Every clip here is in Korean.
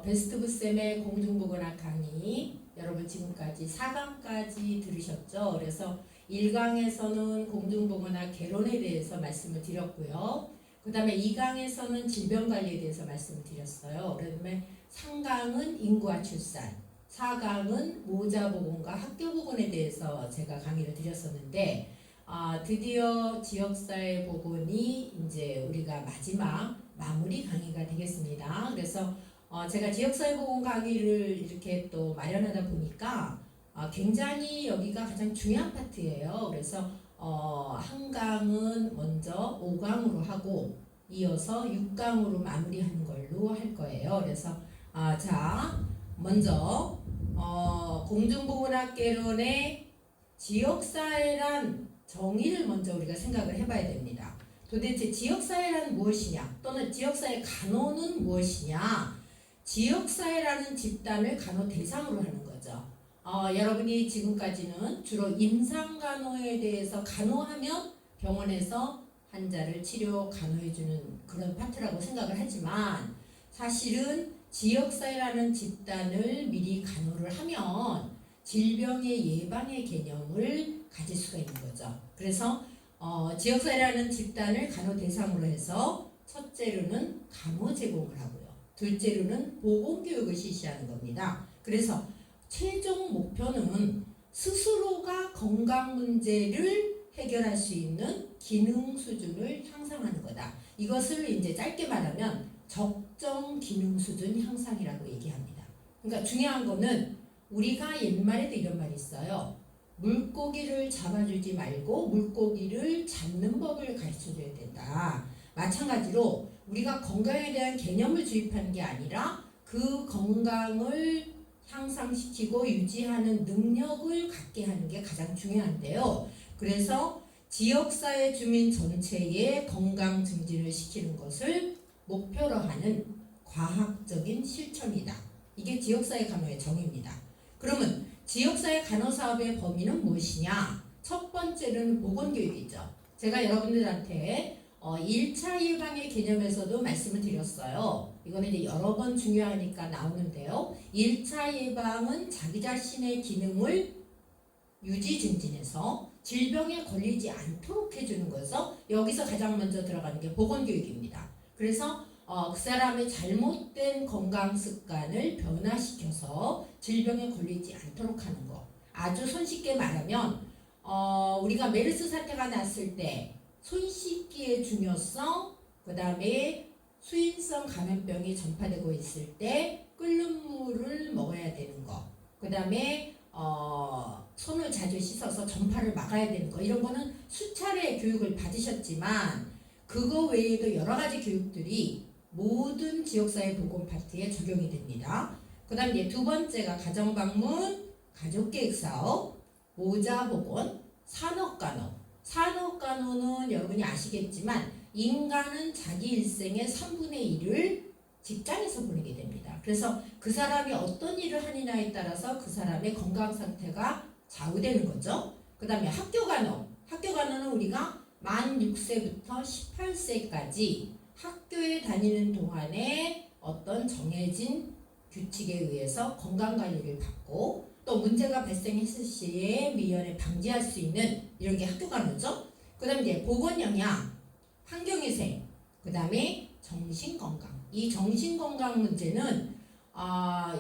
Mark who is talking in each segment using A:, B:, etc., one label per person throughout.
A: 베스트부쌤의 공중보건학 강의 여러분 지금까지 4강까지 들으셨죠? 그래서 1강에서는 공중보건학 개론에 대해서 말씀을 드렸고요. 그 다음에 2강에서는 질병관리에 대해서 말씀을 드렸어요. 그 다음에 3강은 인구와 출산, 4강은 모자보건과 학교보건에 대해서 제가 강의를 드렸었는데 드디어 지역사회 보건이 이제 우리가 마지막 마무리 강의가 되겠습니다. 그래서 제가 지역사회 보건 강의를 이렇게 또 마련하다 보니까 굉장히 여기가 가장 중요한 파트예요. 그래서 한 강은 먼저 5강으로 하고 이어서 6강으로 마무리하는 걸로 할 거예요. 그래서 자 먼저 공중보건학 개론의 지역사회란 정의를 먼저 우리가 생각을 해봐야 됩니다. 도대체 지역사회란 무엇이냐, 또는 지역사회 간호는 무엇이냐, 지역사회라는 집단을 간호 대상으로 하는 거죠. 여러분이 지금까지는 주로 임상간호에 대해서 간호하면 병원에서 환자를 치료 간호해주는 그런 파트라고 생각을 하지만 사실은 지역사회라는 집단을 미리 간호를 하면 질병의 예방의 개념을 가질 수가 있는 거죠. 그래서 지역사회라는 집단을 간호 대상으로 해서 첫째로는 간호 제공을 하고요. 둘째로는 보건교육을 실시하는 겁니다. 그래서 최종 목표는 스스로가 건강 문제를 해결할 수 있는 기능 수준을 향상하는 거다. 이것을 이제 짧게 말하면 적정 기능 수준 향상이라고 얘기합니다. 그러니까 중요한 거는 우리가 옛말에도 이런 말이 있어요. 물고기를 잡아주지 말고 물고기를 잡는 법을 가르쳐줘야 된다. 마찬가지로 우리가 건강에 대한 개념을 주입하는 게 아니라 그 건강을 향상시키고 유지하는 능력을 갖게 하는 게 가장 중요한데요. 그래서 지역사회 주민 전체의 건강 증진을 시키는 것을 목표로 하는 과학적인 실천이다. 이게 지역사회 간호의 정의입니다. 그러면 지역사회 간호사업의 범위는 무엇이냐? 첫 번째는 보건교육이죠. 제가 여러분들한테 1차 예방의 개념에서도 말씀을 드렸어요. 이거는 이제 여러 번 중요하니까 나오는데요. 1차 예방은 자기 자신의 기능을 유지 증진해서 질병에 걸리지 않도록 해주는 거죠. 여기서 가장 먼저 들어가는 게 보건교육입니다. 그래서 그 사람의 잘못된 건강 습관을 변화시켜서 질병에 걸리지 않도록 하는 거. 아주 손쉽게 말하면 우리가 메르스 사태가 났을 때 손 씻기의 중요성, 그 다음에 수인성 감염병이 전파되고 있을 때 끓는 물을 먹어야 되는 거, 그 다음에 손을 자주 씻어서 전파를 막아야 되는 거, 이런 거는 수차례 교육을 받으셨지만 그거 외에도 여러 가지 교육들이 모든 지역사회 보건 파트에 적용이 됩니다. 그 다음 이제 두 번째가 가정방문, 가족계획사업, 모자보건, 산업간호. 산업간호는 여러분이 아시겠지만 인간은 자기 일생의 3분의 1을 직장에서 보내게 됩니다. 그래서 그 사람이 어떤 일을 하느냐에 따라서 그 사람의 건강 상태가 좌우되는 거죠. 그 다음에 학교간호. 학교간호는 우리가 만 6세부터 18세까지 학교에 다니는 동안에 어떤 정해진 규칙에 의해서 건강관리를 받고 또 문제가 발생했을 시에 미연에 방지할 수 있는 이런 게 학교간호죠. 그 다음에 이제 보건영양, 환경위생, 그 다음에 정신건강. 이 정신건강 문제는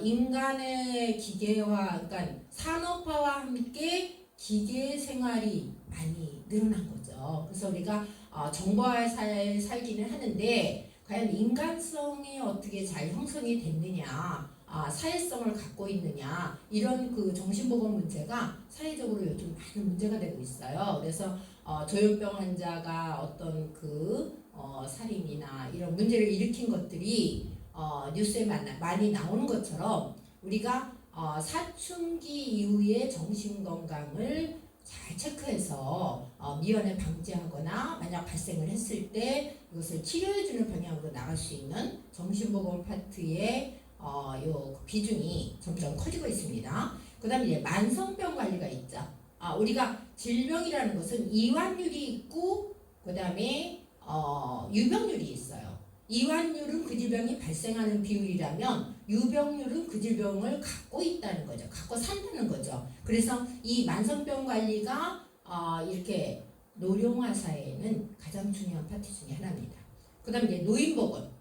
A: 인간의 기계화, 그러니까 산업화와 함께 기계 생활이 많이 늘어난 거죠. 그래서 우리가 정보화 사회에 살기는 하는데 과연 인간성이 어떻게 잘 형성이 됐느냐, 사회성을 갖고 있느냐, 이런 그 정신보건 문제가 사회적으로 요즘 많은 문제가 되고 있어요. 그래서 조현병 환자가 어떤 살인이나 이런 문제를 일으킨 것들이 뉴스에 많이 나오는 것처럼 우리가 사춘기 이후의 정신건강을 잘 체크해서 미연에 방지하거나 만약 발생을 했을 때 이것을 치료해주는 방향으로 나갈 수 있는 정신보건 파트의 요 비중이 점점 커지고 있습니다. 그 다음에 이제 만성병 관리가 있죠. 우리가 질병이라는 것은 이완율이 있고 그 다음에 유병률이 있어요. 이완율은 그 질병이 발생하는 비율이라면 유병률은 그 질병을 갖고 있다는 거죠. 갖고 산다는 거죠. 그래서 이 만성병 관리가 이렇게 노령화 사회에는 가장 중요한 파트 중에 하나입니다. 그 다음에 이제 노인보건.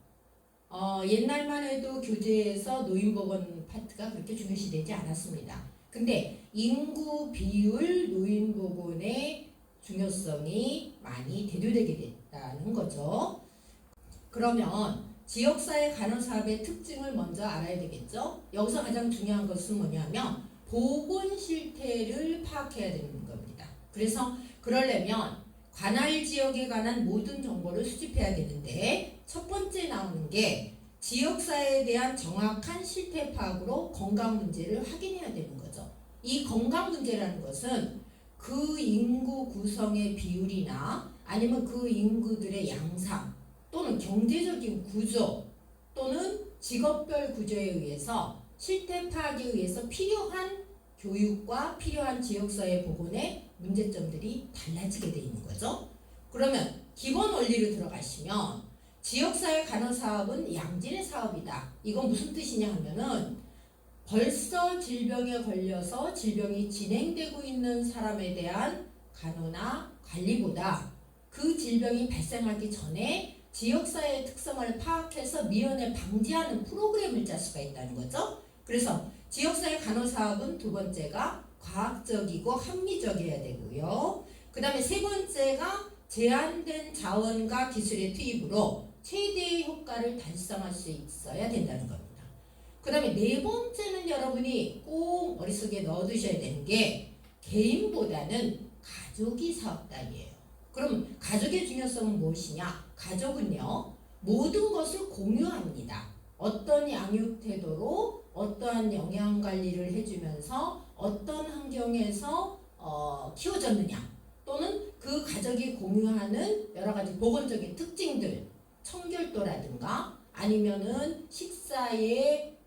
A: 옛날만 해도 교재에서 노인보건 파트가 그렇게 중요시되지 않았습니다. 근데 인구 비율 노인보건의 중요성이 많이 대두되게 됐다는 거죠. 그러면 지역사회 간호사업의 특징을 먼저 알아야 되겠죠. 여기서 가장 중요한 것은 뭐냐면 보건 실태를 파악해야 되는 겁니다. 그래서 그러려면 관할 지역에 관한 모든 정보를 수집해야 되는데 첫 번째 나오는 게 지역사회에 대한 정확한 실태 파악으로 건강 문제를 확인해야 되는 거죠. 이 건강 문제라는 것은 그 인구 구성의 비율이나 아니면 그 인구들의 양상 또는 경제적인 구조 또는 직업별 구조에 의해서 실태 파악에 의해서 필요한 교육과 필요한 지역사회 보건의 문제점들이 달라지게 되어 있는 거죠. 그러면 기본 원리로 들어가시면 지역사회 간호사업은 양질의 사업이다. 이건 무슨 뜻이냐 하면은 벌써 질병에 걸려서 질병이 진행되고 있는 사람에 대한 간호나 관리보다 그 질병이 발생하기 전에 지역사회의 특성을 파악해서 미연에 방지하는 프로그램을 짤 수가 있다는 거죠. 그래서 지역사회 간호사업은 두 번째가 과학적이고 합리적이어야 되고요. 그 다음에 세 번째가 제한된 자원과 기술의 투입으로 최대의 효과를 달성할 수 있어야 된다는 겁니다. 그 다음에 네 번째는 여러분이 꼭 머릿속에 넣어두셔야 되는 게 개인보다는 가족이 사업단이에요. 그럼 가족의 중요성은 무엇이냐? 가족은요 모든 것을 공유합니다. 어떤 양육 태도로 어떠한 영양 관리를 해주면서 어떤 환경에서 키워졌느냐 또는 그 가족이 공유하는 여러 가지 보건적인 특징들 청결도라든가 아니면은 식사의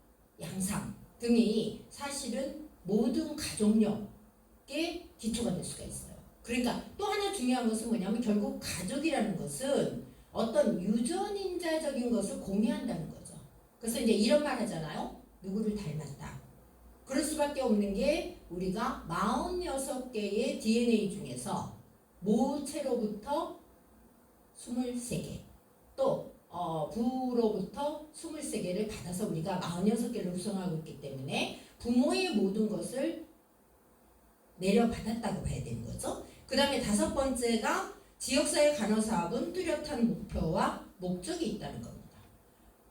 A: 양상 등이 사실은 모든 가족력의 기초가 될 수가 있어요. 그러니까 또 하나 중요한 것은 뭐냐면 결국 가족이라는 것은 어떤 유전인자적인 것을 공유한다는 거죠. 그래서 이제 이런 말 하잖아요. 누구를 닮았다. 그럴 수밖에 없는 게 우리가 46개의 DNA 중에서 모체로부터 23개 또 부로부터 23개를 받아서 우리가 46개를 구성하고 있기 때문에 부모의 모든 것을 내려받았다고 봐야 되는 거죠. 그 다음에 다섯 번째가 지역사회 간호사업은 뚜렷한 목표와 목적이 있다는 겁니다.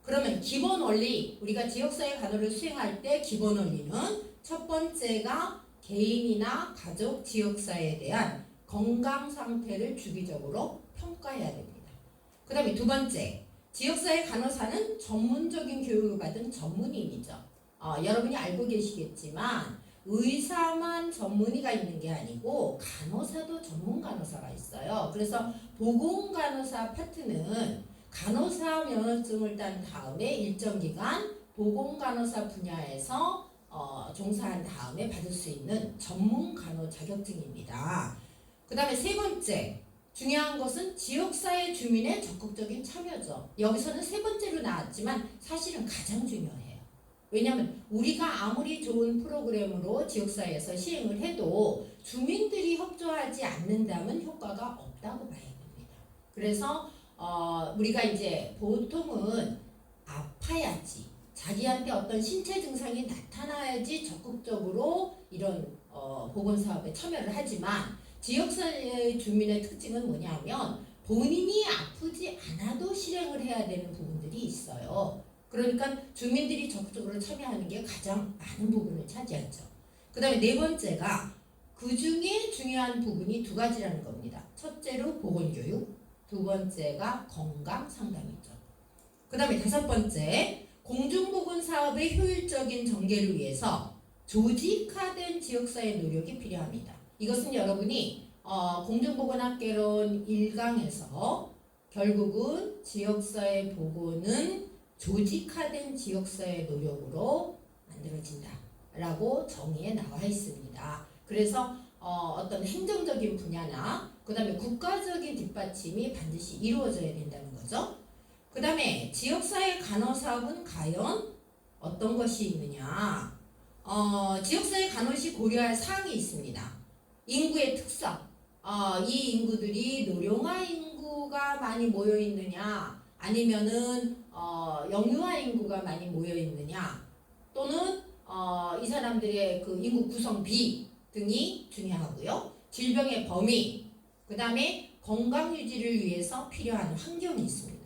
A: 그러면 기본 원리, 우리가 지역사회 간호를 수행할 때 기본 원리는 첫 번째가 개인이나 가족, 지역사회에 대한 건강 상태를 주기적으로 평가해야 됩니다. 그 다음에 두 번째, 지역사회 간호사는 전문적인 교육을 받은 전문의이죠. 여러분이 알고 계시겠지만 의사만 전문의가 있는 게 아니고 간호사도 전문 간호사가 있어요. 그래서 보건간호사 파트는 간호사 면허증을 딴 다음에 일정 기간 보건간호사 분야에서 종사한 다음에 받을 수 있는 전문 간호 자격증입니다. 그 다음에 세 번째 중요한 것은 지역사회 주민의 적극적인 참여죠. 여기서는 세 번째로 나왔지만 사실은 가장 중요해요. 왜냐하면 우리가 아무리 좋은 프로그램으로 지역사회에서 시행을 해도 주민들이 협조하지 않는다면 효과가 없다고 봐야 됩니다. 그래서 우리가 이제 보통은 아파야지 자기한테 어떤 신체 증상이 나타나야지 적극적으로 이런 보건사업에 참여를 하지만 지역사회 주민의 특징은 뭐냐면 본인이 아프지 않아도 실행을 해야 되는 부분들이 있어요. 그러니까 주민들이 적극적으로 참여하는 게 가장 많은 부분을 차지하죠. 그 다음에 네 번째가 그 중에 중요한 부분이 두 가지라는 겁니다. 첫째로 보건교육, 두 번째가 건강상담이죠. 그 다음에 다섯 번째, 공중보건사업의 효율적인 전개를 위해서 조직화된 지역사회 노력이 필요합니다. 이것은 여러분이 공중보건학개론 1강에서 결국은 지역사회 보건은 조직화된 지역사회 노력으로 만들어진다 라고 정의에 나와 있습니다. 그래서 어떤 행정적인 분야나 그 다음에 국가적인 뒷받침이 반드시 이루어져야 된다는 거죠. 그 다음에 지역사회 간호사업은 과연 어떤 것이 있느냐? 지역사회 간호시 고려할 사항이 있습니다. 인구의 특성. 이 인구들이 노령화 인구가 많이 모여 있느냐, 아니면은 영유아 인구가 많이 모여 있느냐, 또는 이 사람들의 그 인구 구성비 등이 중요하고요. 질병의 범위, 그 다음에 건강 유지를 위해서 필요한 환경이 있습니다.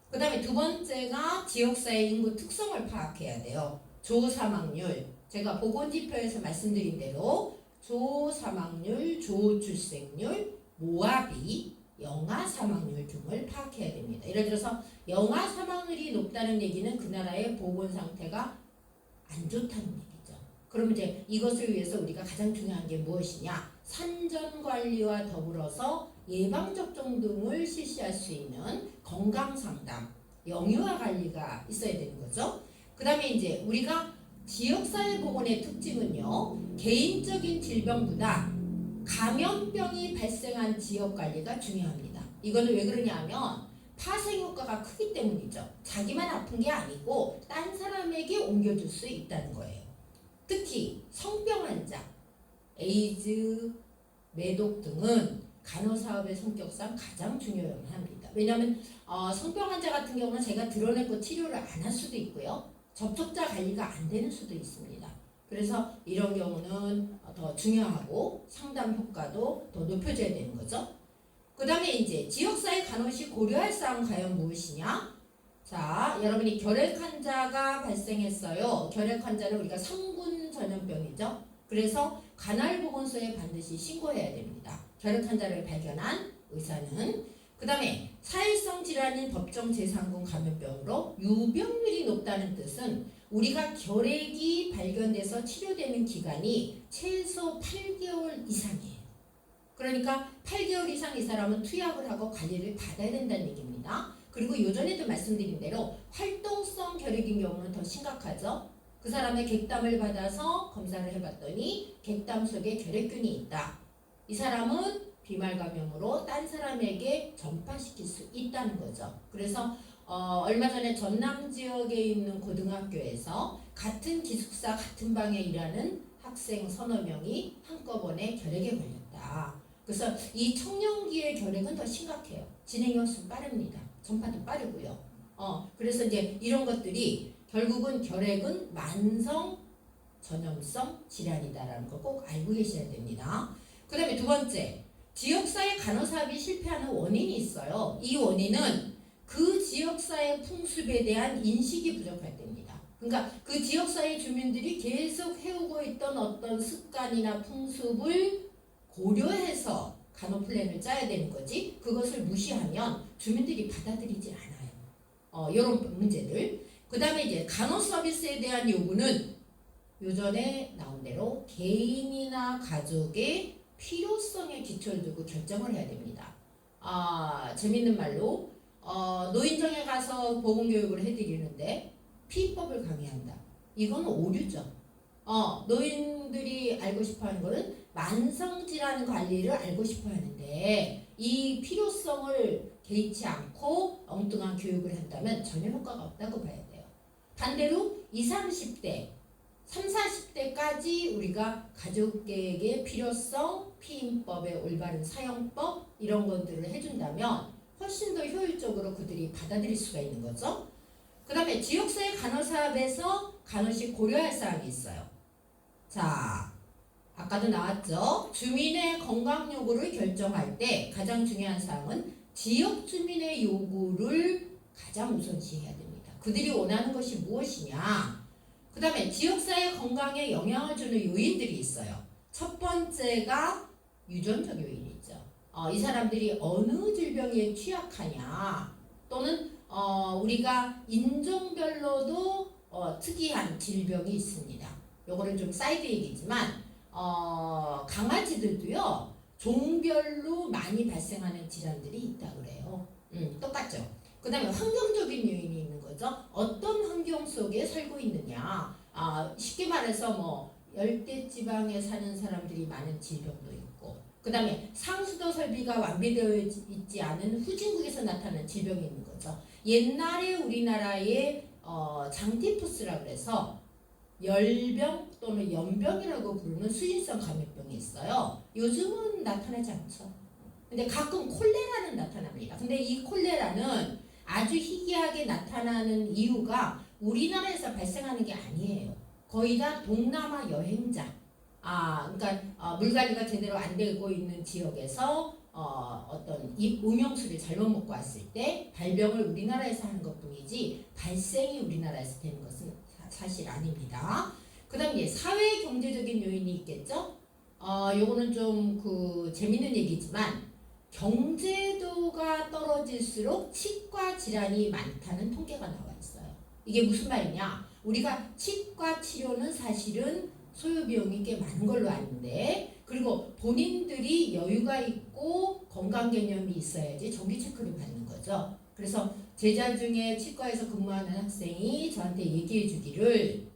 A: 그 다음에 두 번째가 지역사회 인구 특성을 파악해야 돼요. 조사망률, 제가 보건지표에서 말씀드린 대로 조사망률, 조출생률, 모아비, 영아 사망률 등을 파악해야 됩니다. 예를 들어서 영아 사망률이 높다는 얘기는 그 나라의 보건 상태가 안 좋다는 얘기죠. 그럼 이제 이것을 위해서 우리가 가장 중요한 게 무엇이냐? 산전관리와 더불어서 예방접종 등을 실시할 수 있는 건강상담, 영유아 관리가 있어야 되는 거죠. 그 다음에 이제 우리가 지역사회보건의 특징은요, 개인적인 질병보다 감염병이 발생한 지역관리가 중요합니다. 이거는 왜 그러냐 하면 파생효과가 크기 때문이죠. 자기만 아픈 게 아니고 딴 사람에게 옮겨줄 수 있다는 거예요. 특히 성병 환자, 에이즈, 매독 등은 간호사업의 성격상 가장 중요합니다. 왜냐하면 성병 환자 같은 경우는 제가 드러내고 치료를 안 할 수도 있고요. 접촉자 관리가 안 되는 수도 있습니다. 그래서 이런 경우는 더 중요하고 상담 효과도 더 높여져야 되는 거죠. 그 다음에 이제 지역사회 간호시 고려할 사항 과연 무엇이냐? 자, 여러분이 결핵 환자가 발생했어요. 결핵 환자는 우리가 성군 전염병이죠. 그래서 관할보건소에 반드시 신고해야 됩니다. 결핵 환자를 발견한 의사는. 그 다음에 사회성 질환인 법정 제3군 감염병으로 유병률이 높다는 뜻은 우리가 결핵이 발견돼서 치료되는 기간이 최소 8개월 이상이에요. 그러니까 8개월 이상 이 사람은 투약을 하고 관리를 받아야 된다는 얘기입니다. 그리고 요전에도 말씀드린 대로 활동성 결핵인 경우는 더 심각하죠. 그 사람의 객담을 받아서 검사를 해봤더니 객담 속에 결핵균이 있다. 이 사람은 비말 감염으로 딴 사람에게 전파시킬 수 있다는 거죠. 그래서 얼마 전에 전남 지역에 있는 고등학교에서 같은 기숙사 같은 방에 일하는 학생 서너 명이 한꺼번에 결핵에 걸렸다. 그래서 이 청년기의 결핵은 더 심각해요. 진행이 훨씬 빠릅니다. 전파도 빠르고요. 그래서 이제 이런 것들이 결국은 결핵은 만성 전염성 질환이다라는 거 꼭 알고 계셔야 됩니다. 그 다음에 두 번째, 지역사회 간호사업이 실패하는 원인이 있어요. 이 원인은 그 지역사회 풍습에 대한 인식이 부족할 때입니다. 그러니까 그 지역사회 주민들이 계속 해오고 있던 어떤 습관이나 풍습을 고려해서 간호 플랜을 짜야 되는 거지, 그것을 무시하면 주민들이 받아들이지 않아요. 이런 문제들. 그 다음에 이제 간호 서비스에 대한 요구는 요전에 나온 대로 개인이나 가족의 필요성에 기초를 두고 결정을 해야 됩니다. 재밌는 말로 노인정에 가서 보건교육을 해드리는데 피법을 강의한다. 이건 오류죠. 노인들이 알고 싶어하는 거는 만성질환 관리를 알고 싶어 하는데 이 필요성을 개의치 않고 엉뚱한 교육을 한다면 전혀 효과가 없다고 봐야 돼요. 반대로 20, 30대, 30, 40대까지 우리가 가족계획의 필요성, 피임법의 올바른 사용법 이런 것들을 해준다면 훨씬 더 효율적으로 그들이 받아들일 수가 있는 거죠. 그 다음에 지역사회 간호사업에서 간호시 고려할 사항이 있어요. 자, 아까도 나왔죠. 주민의 건강 요구를 결정할 때 가장 중요한 사항은 지역 주민의 요구를 가장 우선시해야 됩니다. 그들이 원하는 것이 무엇이냐. 그 다음에 지역사회 건강에 영향을 주는 요인들이 있어요. 첫 번째가 유전적 요인이죠. 이 사람들이 어느 질병에 취약하냐, 또는 우리가 인종별로도 특이한 질병이 있습니다. 요거는 좀 사이드 얘기지만 강아지들도요 종별로 많이 발생하는 질환들이 있다 그래요. 똑같죠. 그 다음에 환경적인 요인이 있는 거죠. 어떤 환경 속에 살고 있느냐. 쉽게 말해서 뭐 열대지방에 사는 사람들이 많은 질병도 있고, 그 다음에 상수도 설비가 완비되어 있지 않은 후진국에서 나타나는 질병이 있는 거죠. 옛날에 우리나라에 장티푸스라 그래서 열병 또는 연병이라고 부르는 수인성 감염병이 있어요. 요즘은 나타나지 않죠. 근데 가끔 콜레라는 나타납니다. 근데 이 콜레라는 아주 희귀하게 나타나는 이유가 우리나라에서 발생하는 게 아니에요. 거의 다 동남아 여행자, 그러니까 물 관리가 제대로 안 되고 있는 지역에서 어떤 음용수를 잘못 먹고 왔을 때 발병을 우리나라에서 하는 것뿐이지 발생이 우리나라에서 되는 것은 사실 아닙니다. 그 다음 이제 사회 경제적인 요인이 있겠죠. 요거는 좀 재밌는 얘기지만 경제도가 떨어질수록 치과 질환이 많다는 통계가 나와 있어요. 이게 무슨 말이냐? 우리가 치과 치료는 사실은 소요 비용이 꽤 많은 걸로 아는데, 그리고 본인들이 여유가 있고 건강 개념이 있어야지 정기 체크를 받는 거죠. 그래서 제자 중에 치과에서 근무하는 학생이 저한테 얘기해 주기를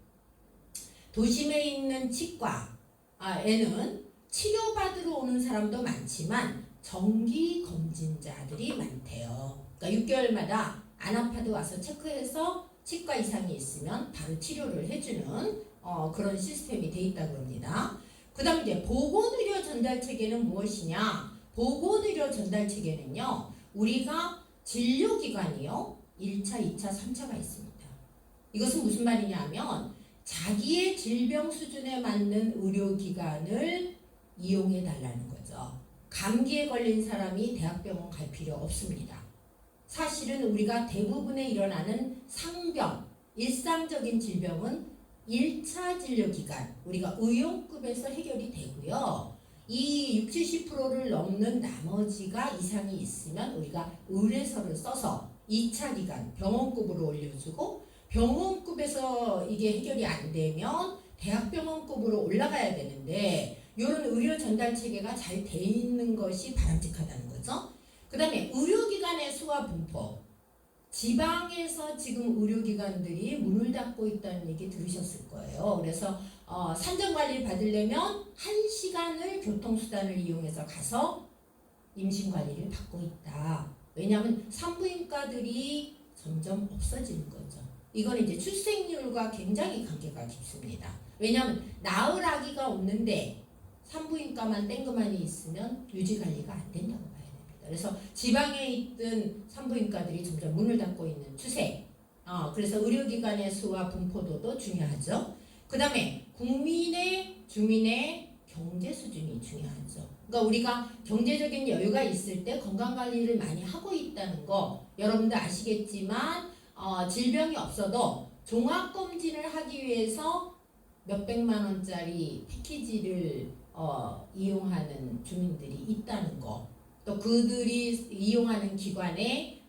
A: 도심에 있는 치과에는 치료받으러 오는 사람도 많지만 정기 검진자들이 많대요. 그러니까 6개월마다 안 아파도 와서 체크해서 치과 이상이 있으면 바로 치료를 해주는 그런 시스템이 돼 있다고 합니다. 그 다음 이제 보건의료 전달 체계는 무엇이냐? 보건의료 전달 체계는요, 우리가 진료기관이요, 1차, 2차, 3차가 있습니다. 이것은 무슨 말이냐 하면 자기의 질병 수준에 맞는 의료기관을 이용해 달라는 거죠. 감기에 걸린 사람이 대학병원 갈 필요 없습니다. 사실은 우리가 대부분에 일어나는 상병, 일상적인 질병은 1차 진료기관, 우리가 의용급에서 해결이 되고요. 이 60, 70%를 넘는 나머지가 이상이 있으면 우리가 의뢰서를 써서 2차 기관, 병원급으로 올려주고, 병원급에서 이게 해결이 안 되면 대학병원급으로 올라가야 되는데, 이런 의료 전달 체계가 잘 돼 있는 것이 바람직하다는 거죠. 그 다음에 의료기관의 수와 분포. 지방에서 지금 의료기관들이 문을 닫고 있다는 얘기 들으셨을 거예요. 그래서 산정관리를 받으려면 1시간을 교통수단을 이용해서 가서 임신관리를 받고 있다. 왜냐하면 산부인과들이 점점 없어지는 거죠. 이건 이제 출생률과 굉장히 관계가 깊습니다. 왜냐하면 낳을 아기가 없는데 산부인과만 땡그만이 있으면 유지관리가 안 된다고 봐요. 그래서 지방에 있던 산부인과들이 점점 문을 닫고 있는 추세. 그래서 의료기관의 수와 분포도도 중요하죠. 그 다음에 국민의, 주민의 경제 수준이 중요하죠. 그러니까 우리가 경제적인 여유가 있을 때 건강관리를 많이 하고 있다는 거 여러분들 아시겠지만 질병이 없어도 종합검진을 하기 위해서 몇백만 원짜리 패키지를 이용하는 주민들이 있다는 거. 또 그들이 이용하는 기관에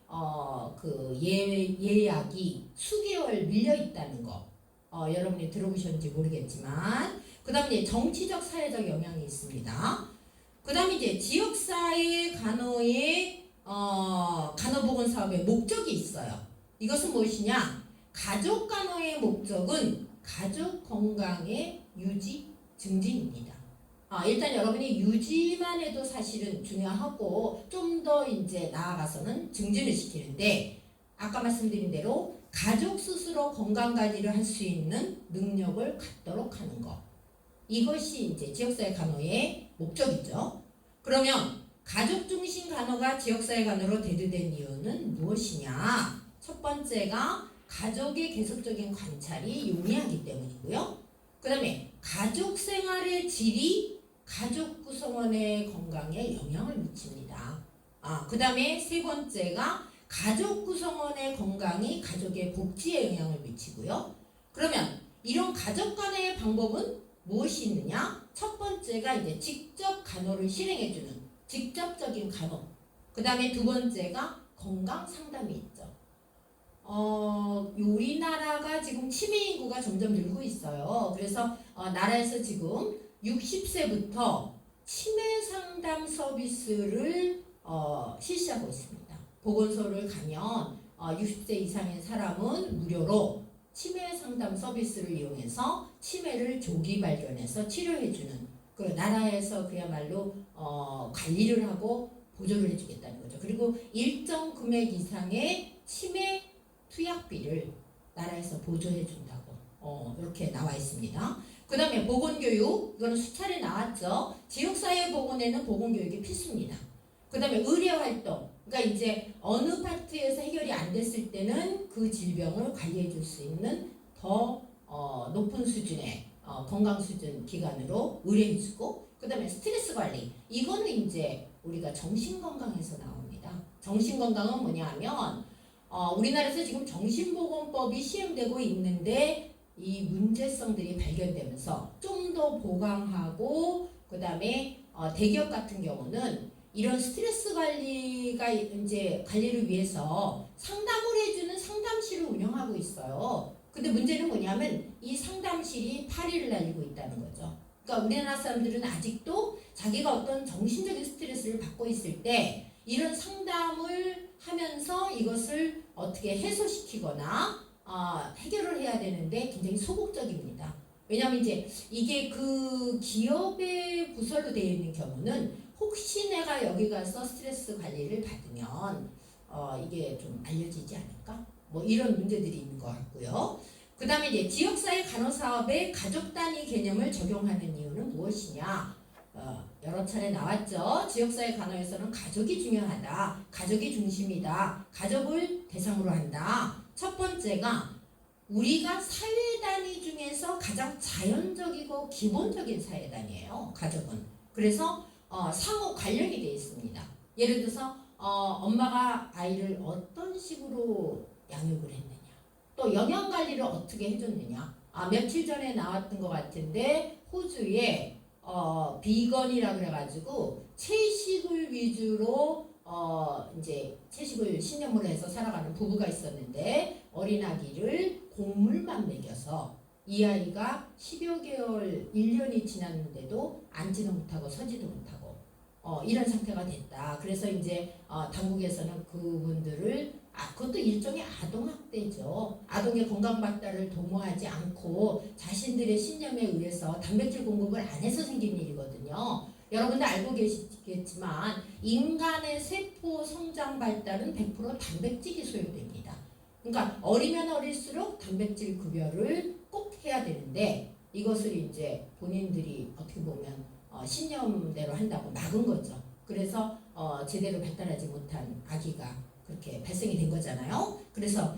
A: 예약이 수개월 밀려 있다는 거 여러분이 들어보셨는지 모르겠지만, 그 다음에 정치적 사회적 영향이 있습니다. 그 다음에 이제 지역사회 간호의 간호보건 사업의 목적이 있어요. 이것은 무엇이냐? 가족 간호의 목적은 가족 건강의 유지 증진입니다. 일단 여러분이 유지만 해도 사실은 중요하고 좀 더 이제 나아가서는 증진을 시키는데, 아까 말씀드린 대로 가족 스스로 건강관리를 할 수 있는 능력을 갖도록 하는 것. 이것이 이제 지역사회 간호의 목적이죠. 그러면 가족 중심 간호가 지역사회 간호로 대두된 이유는 무엇이냐? 첫 번째가 가족의 계속적인 관찰이 용이하기 때문이고요. 그 다음에 가족 생활의 질이 가족 구성원의 건강에 영향을 미칩니다. 그 다음에 세 번째가 가족 구성원의 건강이 가족의 복지에 영향을 미치고요. 그러면 이런 가족 간의 방법은 무엇이 있느냐? 첫 번째가 이제 직접 간호를 실행해주는 직접적인 간호. 그 다음에 두 번째가 건강 상담이 있죠. 우리나라가 지금 치매 인구가 점점 늘고 있어요. 그래서 나라에서 지금 60세부터 치매 상담 서비스를 실시하고 있습니다. 보건소를 가면 60세 이상의 사람은 무료로 치매 상담 서비스를 이용해서 치매를 조기 발견해서 치료해주는, 그 나라에서 그야말로 관리를 하고 보조를 해주겠다는 거죠. 그리고 일정 금액 이상의 치매 투약비를 나라에서 보조해 준다고 이렇게 나와 있습니다. 그 다음에 보건교육, 이거는 수차례 나왔죠. 지역사회 보건에는 보건교육이 필수입니다. 그 다음에 의료활동, 그러니까 이제 어느 파트에서 해결이 안 됐을 때는 그 질병을 관리해 줄 수 있는 더 높은 수준의 건강 수준 기관으로 의뢰해주고, 그 다음에 스트레스 관리, 이거는 이제 우리가 정신건강에서 나옵니다. 정신건강은 뭐냐 하면 우리나라에서 지금 정신보건법이 시행되고 있는데 이 문제성들이 발견되면서 좀 더 보강하고, 그 다음에 대기업 같은 경우는 이런 스트레스 관리가 이제 관리를 위해서 상담을 해주는 상담실을 운영하고 있어요. 근데 문제는 뭐냐면 이 상담실이 파리를 날리고 있다는 거죠. 그러니까 우리나라 사람들은 아직도 자기가 어떤 정신적인 스트레스를 받고 있을 때 이런 상담을 하면서 이것을 어떻게 해소시키거나 해결을 해야 되는데 굉장히 소극적입니다. 왜냐하면 이제 이게 그 기업의 부서로 되어 있는 경우는 혹시 내가 여기 가서 스트레스 관리를 받으면 이게 좀 알려지지 않을까? 뭐 이런 문제들이 있는 것 같고요. 그 다음에 이제 지역사회 간호사업에 가족 단위 개념을 적용하는 이유는 무엇이냐? 여러 차례 나왔죠. 지역사회 간호에서는 가족이 중요하다. 가족이 중심이다. 가족을 대상으로 한다. 첫 번째가 우리가 사회 단위 중에서 가장 자연적이고 기본적인 사회 단위예요. 가족은. 그래서 상호 관련이 되어 있습니다. 예를 들어서 엄마가 아이를 어떤 식으로 양육을 했느냐, 또 영양 관리를 어떻게 해줬느냐. 며칠 전에 나왔던 것 같은데 호주에 비건이라 그래가지고 채식을 위주로 이제 채식을 신념으로 해서 살아가는 부부가 있었는데 어린아기를 곡물만 먹여서 이 아이가 10여 개월, 1년이 지났는데도 앉지도 못하고 서지도 못하고 이런 상태가 됐다. 그래서 이제 당국에서는 그분들을 그것도 일종의 아동학대죠. 아동의 건강 발달을 도모하지 않고 자신들의 신념에 의해서 단백질 공급을 안 해서 생긴 일이거든요. 여러분들 알고 계시겠지만 인간의 세포 성장 발달은 100% 단백질이 소요됩니다. 그러니까 어리면 어릴수록 단백질 급여를 꼭 해야 되는데 이것을 이제 본인들이 어떻게 보면 신념대로 한다고 막은 거죠. 그래서 제대로 발달하지 못한 아기가 그렇게 발생이 된 거잖아요. 그래서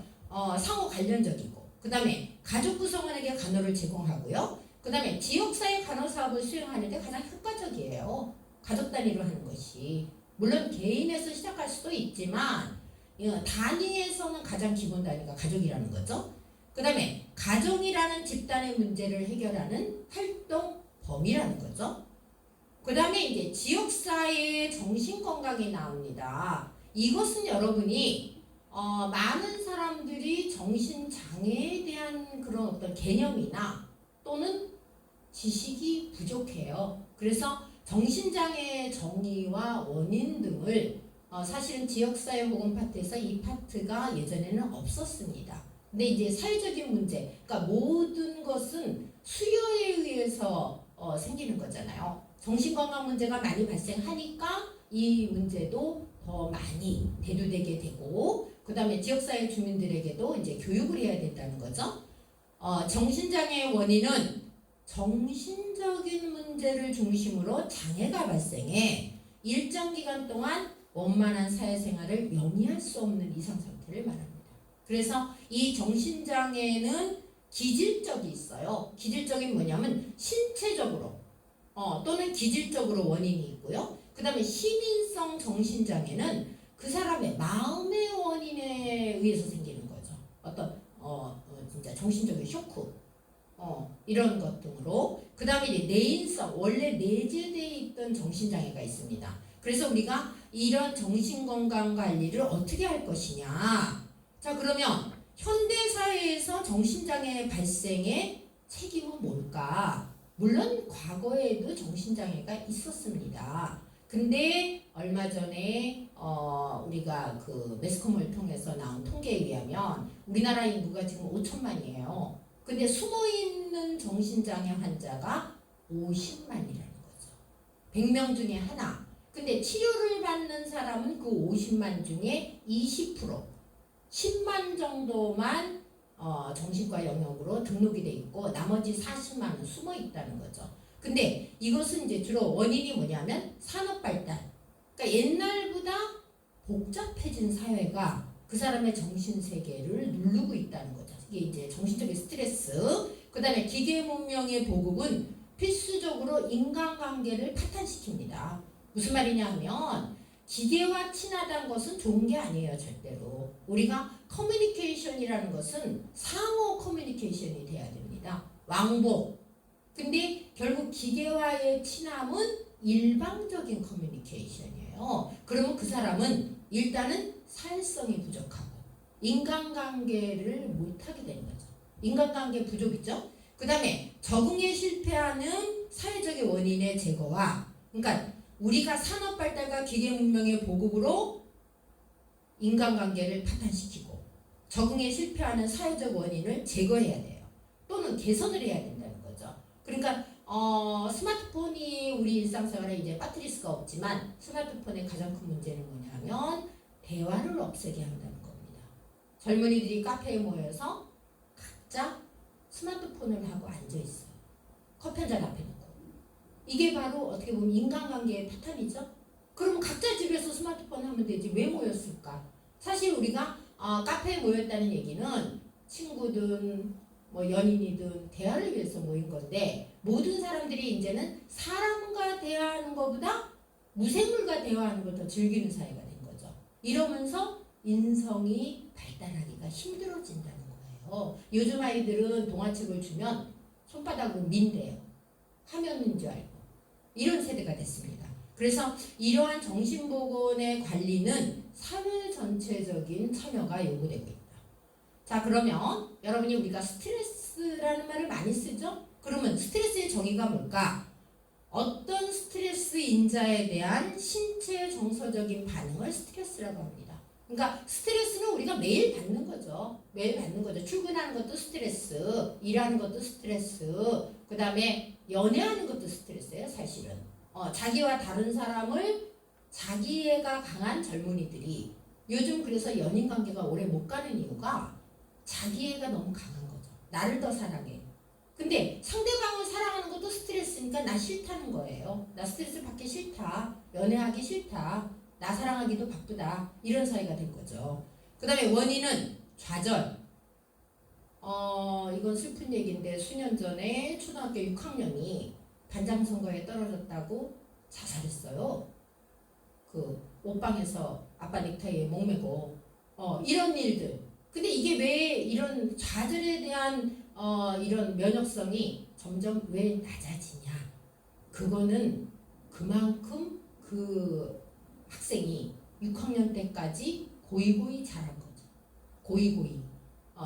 A: 상호 관련적이고, 그 다음에 가족 구성원에게 간호를 제공하고요. 그 다음에 지역사회 간호 사업을 수행하는데 가장 효과적이에요. 가족 단위로 하는 것이. 물론 개인에서 시작할 수도 있지만 단위에서는 가장 기본 단위가 가족이라는 거죠. 그 다음에 가정이라는 집단의 문제를 해결하는 활동 범위라는 거죠. 그 다음에 이제 지역사회의 정신건강이 나옵니다. 이것은 여러분이 많은 사람들이 정신장애에 대한 그런 어떤 개념이나 또는 지식이 부족해요. 그래서 정신장애의 정의와 원인 등을 사실은 지역사회 보건 파트에서 이 파트가 예전에는 없었습니다. 근데 이제 사회적인 문제, 그러니까 모든 것은 수요에 의해서 생기는 거잖아요. 정신건강 문제가 많이 발생하니까 이 문제도 더 많이 대두되게 되고, 그 다음에 지역사회 주민들에게도 이제 교육을 해야 된다는 거죠. 정신장애의 원인은 정신적인 문제를 중심으로 장애가 발생해 일정 기간 동안 원만한 사회생활을 영위할 수 없는 이상 상태를 말합니다. 그래서 이 정신장애는 기질적이 있어요. 기질적인 뭐냐면 신체적으로 또는 기질적으로 원인이 있고요. 그 다음에 시민성 정신장애는 그 사람의 마음의 원인에 의해서 생기는 거죠. 어떤 진짜 정신적인 쇼크 이런 것 등으로. 그 다음에 이제 내인성, 원래 내재되어 있던 정신장애가 있습니다. 그래서 우리가 이런 정신건강 관리를 어떻게 할 것이냐. 자, 그러면 현대사회에서 정신장애 발생의 책임은 뭘까? 물론 과거에도 정신장애가 있었습니다. 근데 얼마 전에 우리가 그 매스컴을 통해서 나온 통계에 의하면 우리나라 인구가 지금 5천만이에요. 근데 숨어있는 정신장애 환자가 50만이라는 거죠. 100명 중에 하나. 근데 치료를 받는 사람은 그 50만 중에 20%, 10만 정도만 정신과 영역으로 등록이 돼 있고 나머지 40만 원 숨어 있다는 거죠. 근데 이것은 이제 주로 원인이 뭐냐면 산업 발달. 그러니까 옛날보다 복잡해진 사회가 그 사람의 정신 세계를 누르고 있다는 거죠. 이게 이제 정신적인 스트레스. 그다음에 기계 문명의 보급은 필수적으로 인간관계를 파탄시킵니다. 무슨 말이냐 하면 기계와 친하다는 것은 좋은 게 아니에요. 절대로. 우리가 커뮤니케이션이라는 것은 상호 커뮤니케이션이 돼야 됩니다. 왕복. 근데 결국 기계와의 친함은 일방적인 커뮤니케이션이에요. 그러면 그 사람은 일단은 사회성이 부족하고 인간관계를 못하게 되는 거죠. 인간관계 부족이죠. 그 다음에 적응에 실패하는 사회적인 원인의 제거와, 그러니까 우리가 산업 발달과 기계 문명의 보급으로 인간관계를 파탄시키고 적응에 실패하는 사회적 원인을 제거해야 돼요. 또는 개선을 해야 된다는 거죠. 그러니까 스마트폰이 우리 일상생활에 이제 빠뜨릴 수가 없지만 스마트폰의 가장 큰 문제는 뭐냐면 대화를 없애게 한다는 겁니다. 젊은이들이 카페에 모여서 각자 스마트폰을 하고 앉아있어요. 커피 한잔 앞에 놓고. 이게 바로 어떻게 보면 인간관계의 파탄이죠. 그럼 각자 집에서 스마트폰 하면 되지 왜 모였을까? 사실 우리가 카페에 모였다는 얘기는 친구든 뭐 연인이든 대화를 위해서 모인 건데 모든 사람들이 이제는 사람과 대화하는 것보다 무생물과 대화하는 걸 더 즐기는 사회가 된 거죠. 이러면서 인성이 발달하기가 힘들어진다는 거예요. 요즘 아이들은 동화책을 주면 손바닥으로 민대요. 화면인 줄 알고. 이런 세대가 됐습니다. 그래서 이러한 정신보건의 관리는 사회 전체적인 참여가 요구되고 있다. 자, 그러면 여러분이 우리가 스트레스라는 말을 많이 쓰죠? 그러면 스트레스의 정의가 뭘까? 어떤 스트레스 인자에 대한 신체 정서적인 반응을 스트레스라고 합니다. 그러니까 스트레스는 우리가 매일 받는 거죠. 매일 받는 거죠. 출근하는 것도 스트레스, 일하는 것도 스트레스, 그 다음에 연애하는 것도 스트레스예요, 사실은. 자기와 다른 사람을 자기애가 강한 젊은이들이 요즘 그래서 연인 관계가 오래 못 가는 이유가 자기애가 너무 강한 거죠. 나를 더 사랑해. 근데 상대방을 사랑하는 것도 스트레스니까 나 싫다는 거예요. 나 스트레스 받기 싫다. 연애하기 싫다. 나 사랑하기도 바쁘다. 이런 사이가 된 거죠. 그 다음에 원인은 좌절. 이건 슬픈 얘기인데 수년 전에 초등학교 6학년이 반장 선거에 떨어졌다고 자살했어요. 그 옷방에서 아빠 넥타이에 목매고 이런 일들. 근데 이게 왜 이런 좌절에 대한 이런 면역성이 점점 왜 낮아지냐? 그거는 그만큼 그 학생이 6학년 때까지 고이고이 자란 거죠. 고이고이.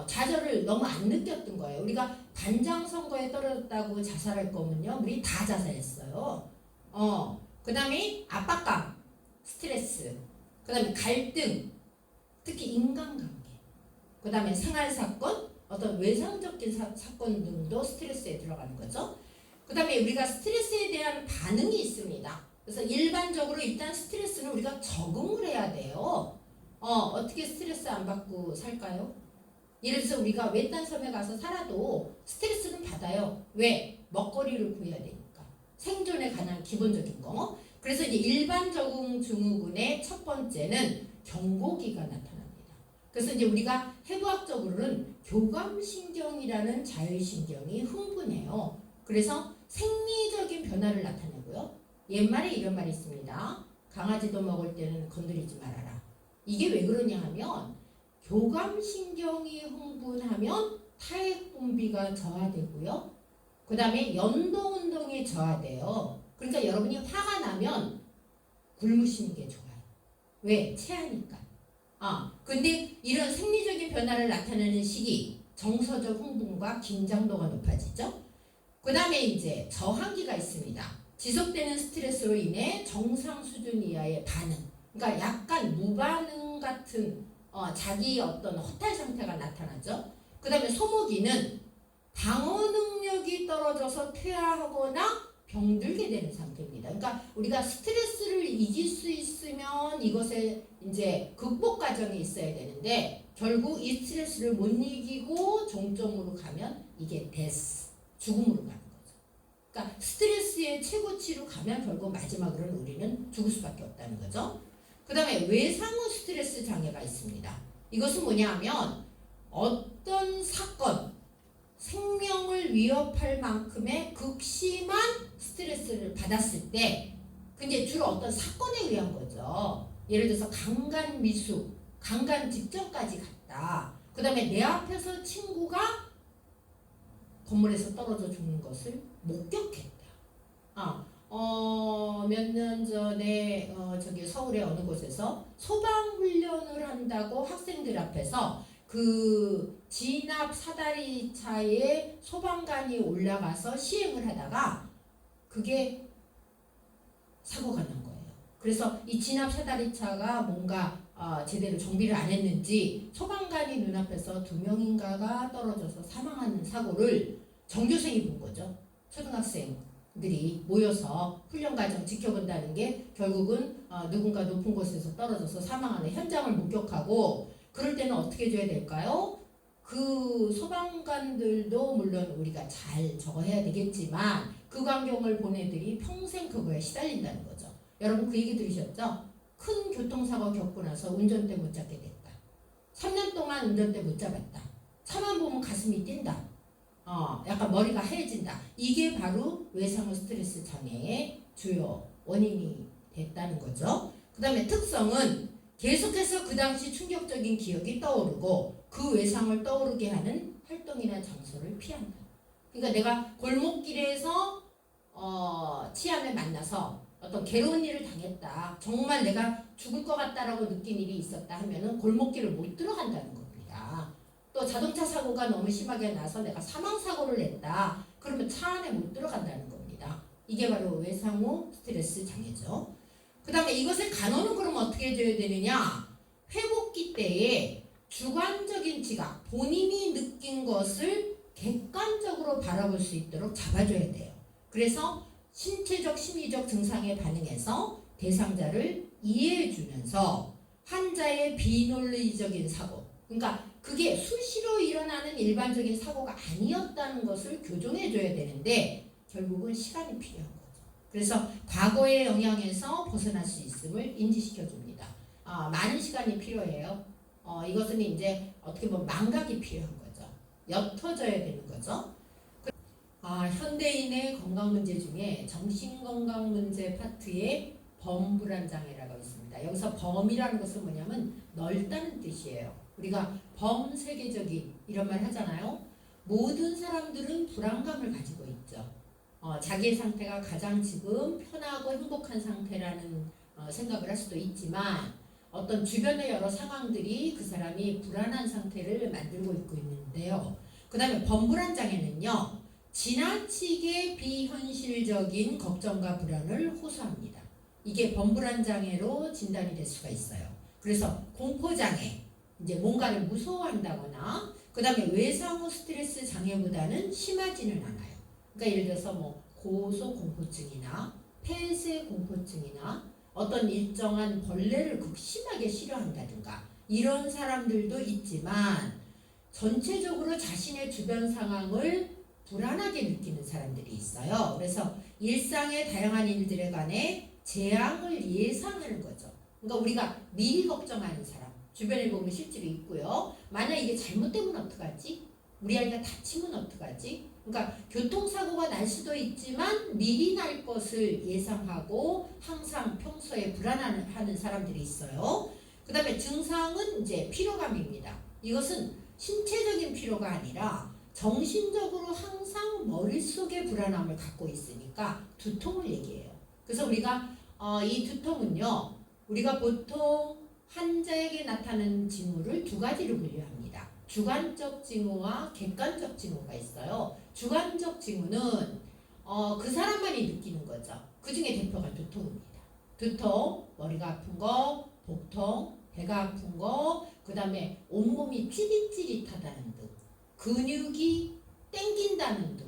A: 좌절을 너무 안 느꼈던 거예요. 우리가 반장 선거에 떨어졌다고 자살할 거면요, 우리 다 자살했어요. 그 다음에 압박감, 스트레스, 그 다음에 갈등, 특히 인간관계, 그 다음에 생활사건, 어떤 외상적인 사건 등도 스트레스에 들어가는 거죠. 그 다음에 우리가 스트레스에 대한 반응이 있습니다. 그래서 일반적으로 일단 스트레스는 우리가 적응을 해야 돼요. 어떻게 스트레스 안 받고 살까요? 예를 들어서 우리가 외딴 섬에 가서 살아도 스트레스는 받아요. 왜? 먹거리를 구해야 되니까. 생존에 관한 기본적인 거. 그래서 이제 일반 적응 증후군의 첫 번째는 경고기가 나타납니다. 그래서 이제 우리가 해부학적으로는 교감신경이라는 자율신경이 흥분해요. 그래서 생리적인 변화를 나타내고요. 옛말에 이런 말이 있습니다. 강아지도 먹을 때는 건드리지 말아라. 이게 왜 그러냐 하면 교감신경이 흥분하면 타액분비가 저하되고요. 그 다음에 연동운동이 저하돼요. 그러니까 여러분이 화가 나면 굶으시는 게 좋아요. 왜? 체하니까. 근데 이런 생리적인 변화를 나타내는 시기, 정서적 흥분과 긴장도가 높아지죠. 그 다음에 이제 저항기가 있습니다. 지속되는 스트레스로 인해 정상 수준 이하의 반응. 그러니까 약간 무반응 같은 자기 어떤 허탈 상태가 나타나죠. 그 다음에 소모기는 방어 능력이 떨어져서 퇴화하거나 병들게 되는 상태입니다. 그러니까 우리가 스트레스를 이길 수 있으면 이것에 이제 극복 과정이 있어야 되는데 결국 이 스트레스를 못 이기고 종점으로 가면 이게 데스, 죽음으로 가는 거죠. 그러니까 스트레스의 최고치로 가면 결국 마지막으로는 우리는 죽을 수밖에 없다는 거죠. 그 다음에 외상후 스트레스 장애가 있습니다. 이것은 뭐냐면 어떤 사건, 생명을 위협할 만큼의 극심한 스트레스를 받았을 때 그게 주로 어떤 사건에 의한 거죠. 예를 들어서 강간 미수, 강간 직전까지 갔다. 그 다음에 내 앞에서 친구가 건물에서 떨어져 죽는 것을 목격했다. 몇 년 전에 저기 서울의 어느 곳에서 소방훈련을 한다고 학생들 앞에서 그 진압 사다리차에 소방관이 올라가서 시행을 하다가 그게 사고가 난 거예요. 그래서 이 진압 사다리차가 뭔가 제대로 정비를 안 했는지 소방관이 눈앞에서 2명인가가 떨어져서 사망하는 사고를 전교생이 본 거죠. 초등학생들이 모여서 훈련 과정 지켜본다는 게 결국은 누군가 높은 곳에서 떨어져서 사망하는 현장을 목격하고 그럴 때는 어떻게 해줘야 될까요? 그 소방관들도 물론 우리가 잘 저거 해야 되겠지만 그 광경을 본 애들이 평생 그거에 시달린다는 거죠. 여러분 그 얘기 들으셨죠? 큰 교통사고 겪고 나서 운전대 못 잡게 됐다. 3년 동안 운전대 못 잡았다. 차만 보면 가슴이 뛴다. 약간 머리가 하얘진다. 이게 바로 외상후 스트레스 장애의 주요 원인이 됐다는 거죠. 그 다음에 특성은 계속해서 그 당시 충격적인 기억이 떠오르고 그 외상을 떠오르게 하는 활동이나 장소를 피한다. 그러니까 내가 골목길에서 치암에 만나서 어떤 괴로운 일을 당했다. 정말 내가 죽을 것 같다라고 느낀 일이 있었다 하면은 골목길을 못 들어간다는 겁니다. 또 자동차 사고가 너무 심하게 나서 내가 사망 사고를 냈다. 그러면 차 안에 못 들어간다는 겁니다. 이게 바로 외상후 스트레스 장애죠. 그 다음에 이것의 간호는 그럼 어떻게 해줘야 되느냐? 회복기 때에 주관적인 지각, 본인이 느낀 것을 객관적으로 바라볼 수 있도록 잡아줘야 돼요. 그래서 신체적, 심리적 증상에 반응해서 대상자를 이해해주면서 환자의 비논리적인 사고, 그러니까 그게 수시로 일어나는 일반적인 사고가 아니었다는 것을 교정해줘야 되는데 결국은 시간이 필요한 거죠. 그래서 과거의 영향에서 벗어날 수 있음을 인지시켜줍니다. 많은 시간이 필요해요. 이것은 이제 어떻게 보면 망각이 필요한 거죠. 옅어져야 되는 거죠. 현대인의 건강 문제 중에 정신건강 문제 파트에 범불안 장애라고 있습니다. 여기서 범이라는 것은 뭐냐면 넓다는 뜻이에요. 우리가 범세계적인 이런 말 하잖아요. 모든 사람들은 불안감을 가지고 있죠. 자기의 상태가 가장 지금 편하고 행복한 상태라는 생각을 할 수도 있지만 어떤 주변의 여러 상황들이 그 사람이 불안한 상태를 만들고 있고 있는데요. 그 다음에 범불안 장애는요. 지나치게 비현실적인 걱정과 불안을 호소합니다. 이게 범불안 장애로 진단이 될 수가 있어요. 그래서 공포장애, 이제 뭔가를 무서워한다거나 그 다음에 외상후 스트레스 장애보다는 심하지는 않아요. 그러니까 예를 들어서 뭐 고소공포증이나 폐쇄공포증이나 어떤 일정한 벌레를 극심하게 싫어한다든가 이런 사람들도 있지만 전체적으로 자신의 주변 상황을 불안하게 느끼는 사람들이 있어요. 그래서 일상의 다양한 일들에 관해 재앙을 예상하는 거죠. 그러니까 우리가 미리 걱정하는 사람 주변에 보면 실제로 있고요. 만약 이게 잘못되면 어떡하지? 우리 아이가 다치면 어떡하지? 그러니까 교통사고가 날 수도 있지만 미리 날 것을 예상하고 항상 평소에 불안하는 사람들이 있어요. 그 다음에 증상은 이제 피로감입니다. 이것은 신체적인 피로가 아니라 정신적으로 항상 머릿속에 불안함을 갖고 있으니까 두통을 얘기해요. 그래서 우리가 이 두통은요. 우리가 보통 환자에게 나타나는 징후를 두 가지로 분류합니다. 주관적 징후와 객관적 징후가 있어요. 주관적 징후는 그 사람만이 느끼는 거죠. 그 중에 대표가 두통입니다. 두통, 머리가 아픈 거, 복통, 배가 아픈 거, 그 다음에 온몸이 찌릿찌릿하다는 등, 근육이 땡긴다는 등.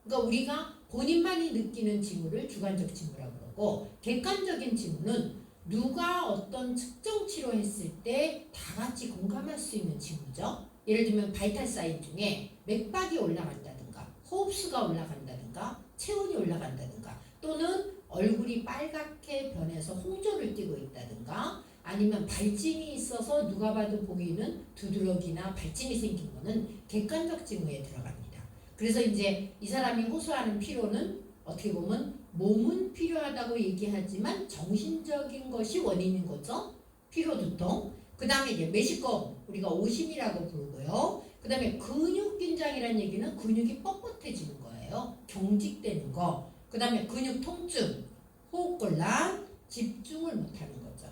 A: 그러니까 우리가 본인만이 느끼는 징후를 주관적 징후라고 그러고, 객관적인 징후는 누가 어떤 특정 치료했을 때 다 같이 공감할 수 있는 징후죠. 예를 들면 바이탈 사인 중에 맥박이 올라간다든가, 호흡수가 올라간다든가, 체온이 올라간다든가, 또는 얼굴이 빨갛게 변해서 홍조를 띠고 있다든가, 아니면 발진이 있어서 누가 봐도 보이는 두드러기나 발진이 생긴 거는 객관적 징후에 들어갑니다. 그래서 이제 이 사람이 호소하는 피로는 어떻게 보면 몸은 필요하다고 얘기하지만 정신적인 것이 원인인 거죠. 피로, 두통. 그 다음에 이제 메시꺼움, 우리가 오심이라고 부르고요. 그 다음에 근육 긴장이라는 얘기는 근육이 뻣뻣해지는 거예요. 경직되는 거. 그 다음에 근육 통증, 호흡곤란, 집중을 못하는 거죠.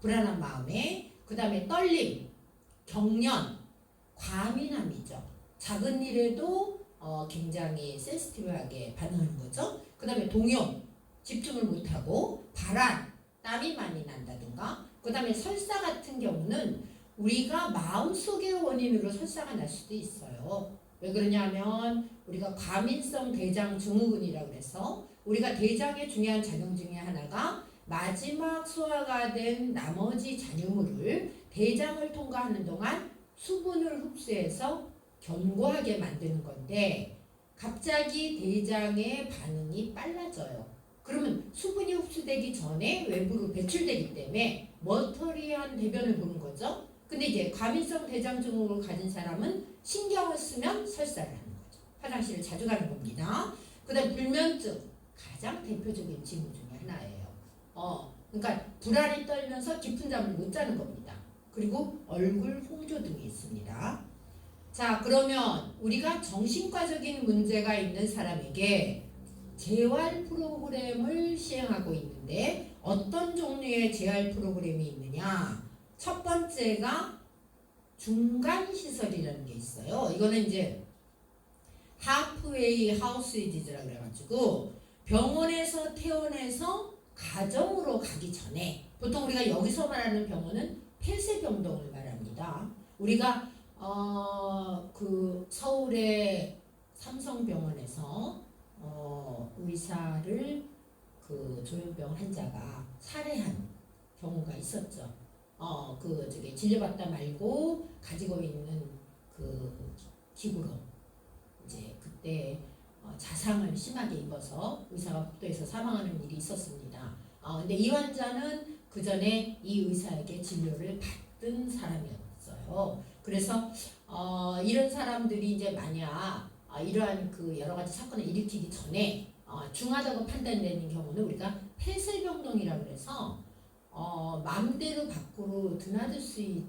A: 불안한 마음에. 그 다음에 떨림, 경련, 과민함이죠. 작은 일에도 굉장히 센시티브하게 반응하는 거죠. 그 다음에 동요, 집중을 못하고, 발한, 땀이 많이 난다든가. 그 다음에 설사 같은 경우는 우리가 마음속의 원인으로 설사가 날 수도 있어요. 왜 그러냐면 우리가 과민성 대장 증후군이라고 해서 우리가 대장의 중요한 작용 중에 하나가 마지막 소화가 된 나머지 잔여물을 대장을 통과하는 동안 수분을 흡수해서 견고하게 만드는 건데, 갑자기 대장의 반응이 빨라져요. 그러면 수분이 흡수되기 전에 외부로 배출되기 때문에 머터리한 대변을 보는 거죠. 근데 이제 과민성 대장 증후군을 가진 사람은 신경을 쓰면 설사를 하는 거죠. 화장실을 자주 가는 겁니다. 그 다음 불면증, 가장 대표적인 징후 중에 하나예요. 그러니까 불안이 떨면서 깊은 잠을 못 자는 겁니다. 그리고 얼굴 홍조 등이 있습니다. 자, 그러면 우리가 정신과적인 문제가 있는 사람에게 재활 프로그램을 시행하고 있는데, 어떤 종류의 재활 프로그램이 있느냐? 첫 번째가 중간시설이라는 게 있어요. 이거는 이제 하프웨이 하우스 디즈라고 그래가지고 병원에서 퇴원해서 가정으로 가기 전에, 보통 우리가 여기서 말하는 병원은 폐쇄병동을 말합니다. 우리가 그 서울의 삼성병원에서 의사를 그 조현병 환자가 살해한 경우가 있었죠. 저기 진료받다 말고 가지고 있는 그 기구로 이제 그때 자상을 심하게 입어서 의사가 복도에서 사망하는 일이 있었습니다. 근데 이 환자는 그 전에 이 의사에게 진료를 받던 사람이었어요. 그래서 이런 사람들이 이제 만약 이러한 그 여러 가지 사건을 일으키기 전에 중하다고 판단되는 경우는 우리가 폐쇄병동이라고 해서 마음대로 밖으로 드나들지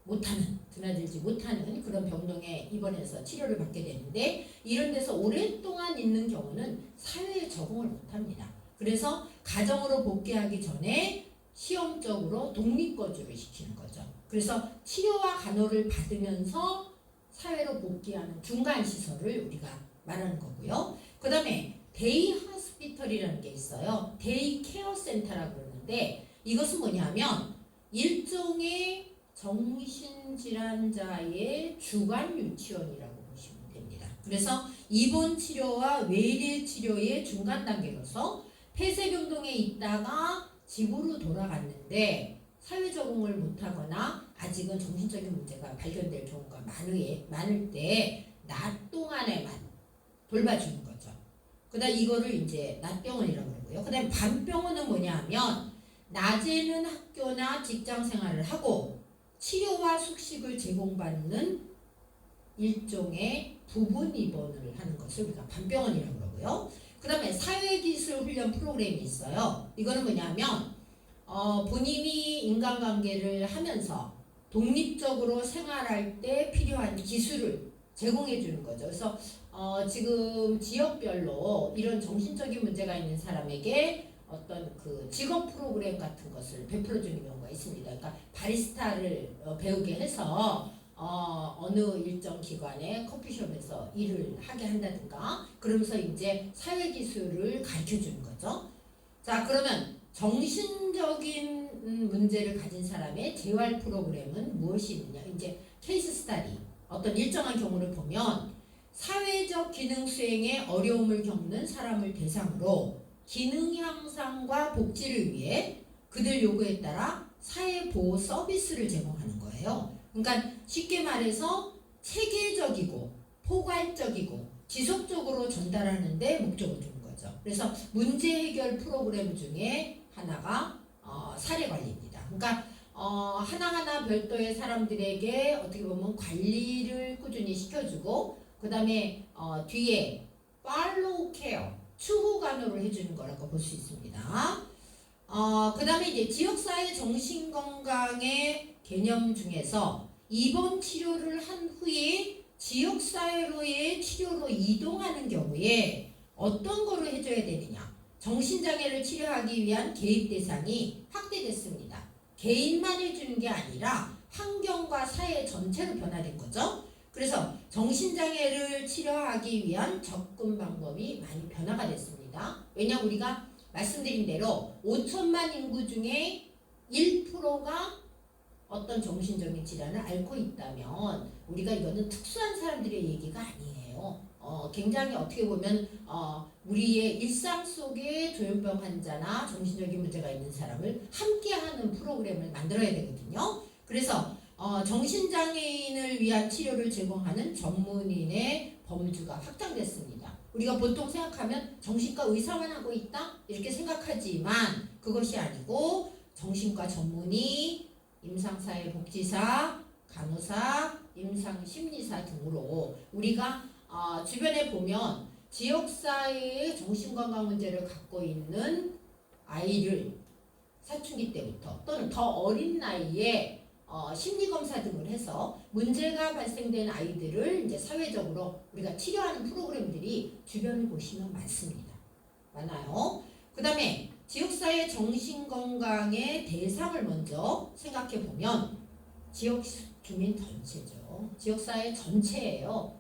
A: 못하는 그런 병동에 입원해서 치료를 받게 되는데, 이런 데서 오랫동안 있는 경우는 사회에 적응을 못합니다. 그래서 가정으로 복귀하기 전에 시험적으로 독립거주를 시키는 거죠. 그래서 치료와 간호를 받으면서 사회로 복귀하는 중간시설을 우리가 말하는 거고요. 그 다음에 데이 하스피털이라는 게 있어요. 데이 케어 센터라고 그러는데, 이것은 뭐냐면 일종의 정신질환자의 주간 유치원이라고 보시면 됩니다. 그래서 입원 치료와 외래 치료의 중간 단계로서 폐쇄병동에 있다가 집으로 돌아갔는데 사회 적응을 못하거나 아직은 정신적인 문제가 발견될 경우가 많을 때 낮 동안에만 돌봐주는 거죠. 그 다음 이거를 이제 낮병원이라고 그러고요. 그 다음 밤병원은 뭐냐 하면 낮에는 학교나 직장 생활을 하고 치료와 숙식을 제공받는 일종의 부분 입원을 하는 것을 우리가 밤병원이라고 그러고요. 그 다음에 사회기술 훈련 프로그램이 있어요. 이거는 뭐냐면 본인이 인간관계를 하면서 독립적으로 생활할 때 필요한 기술을 제공해 주는 거죠. 그래서 지금 지역별로 이런 정신적인 문제가 있는 사람에게 어떤 그 직업 프로그램 같은 것을 베풀어 주는 경우가 있습니다. 그러니까 바리스타를 배우게 해서 어느 일정 기관의 커피숍에서 일을 하게 한다든가, 그러면서 이제 사회 기술을 가르쳐 주는 거죠. 자, 그러면 정신적인 문제를 가진 사람의 재활 프로그램은 무엇이 있느냐? 이제 케이스 스타디, 어떤 일정한 경우를 보면 사회적 기능 수행에 어려움을 겪는 사람을 대상으로 기능 향상과 복지를 위해 그들 요구에 따라 사회보호 서비스를 제공하는 거예요. 그러니까 쉽게 말해서 체계적이고 포괄적이고 지속적으로 전달하는 데 목적을 두는 거죠. 그래서 문제 해결 프로그램 중에 하나가 사례관리입니다. 그러니까 하나하나 별도의 사람들에게 어떻게 보면 관리를 꾸준히 시켜주고 그 다음에 뒤에 팔로우 케어, 추후 간호를 해주는 거라고 볼 수 있습니다. 그 다음에 이제 지역사회 정신건강의 개념 중에서 입원 치료를 한 후에 지역사회로의 치료로 이동하는 경우에 어떤 거를 해줘야 되느냐. 정신장애를 치료하기 위한 개입 대상이 확대됐습니다. 개인만 해주는 게 아니라 환경과 사회 전체로 변화된 거죠. 그래서 정신장애를 치료하기 위한 접근 방법이 많이 변화가 됐습니다. 왜냐하면 우리가 말씀드린 대로 5천만 인구 중에 1%가 어떤 정신적인 질환을 앓고 있다면 우리가 이거는 특수한 사람들의 얘기가 아니에요. 굉장히 어떻게 보면 우리의 일상 속에 조현병 환자나 정신적인 문제가 있는 사람을 함께하는 프로그램을 만들어야 되거든요. 그래서 정신장애인을 위한 치료를 제공하는 전문인의 범주가 확장됐습니다. 우리가 보통 생각하면 정신과 의사만 하고 있다? 이렇게 생각하지만 그것이 아니고 정신과 전문의, 임상사회복지사, 간호사, 임상심리사 등으로 우리가 주변에 보면 지역사회의 정신건강 문제를 갖고 있는 아이를 사춘기 때부터 또는 더 어린 나이에 심리검사 등을 해서 문제가 발생된 아이들을 이제 사회적으로 우리가 치료하는 프로그램들이 주변을 보시면 많습니다. 많아요. 그 다음에 지역사회 정신건강의 대상을 먼저 생각해 보면 지역 주민 전체죠. 지역사회 전체예요.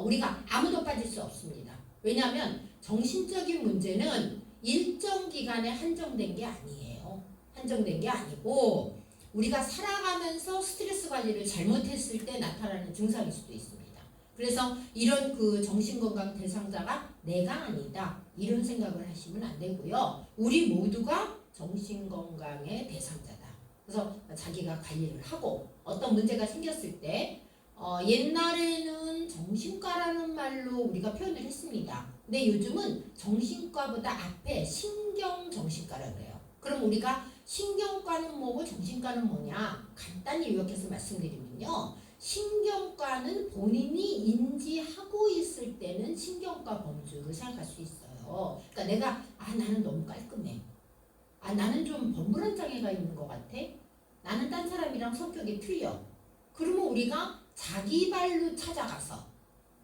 A: 우리가 아무도 빠질 수 없습니다. 왜냐하면 정신적인 문제는 일정 기간에 한정된 게 아니에요. 한정된 게 아니고 우리가 살아가면서 스트레스 관리를 잘못했을 때 나타나는 증상일 수도 있습니다. 그래서 이런 그 정신건강 대상자가 내가 아니다 이런 생각을 하시면 안 되고요. 우리 모두가 정신건강의 대상자다. 그래서 자기가 관리를 하고 어떤 문제가 생겼을 때 옛날에는 정신과라는 말로 우리가 표현을 했습니다. 근데 요즘은 정신과보다 앞에 신경정신과라고 그래요. 그럼 우리가 신경과는 뭐고 정신과는 뭐냐 간단히 요약해서 말씀드리면요. 신경과는 본인이 인지하고 있을 때는 신경과 범주를 생각할 수 있어요. 그러니까 내가 나는 너무 깔끔해. 나는 좀 범불안 장애가 있는 것 같아. 나는 딴 사람이랑 성격이 틀려. 그러면 우리가 자기 발로 찾아가서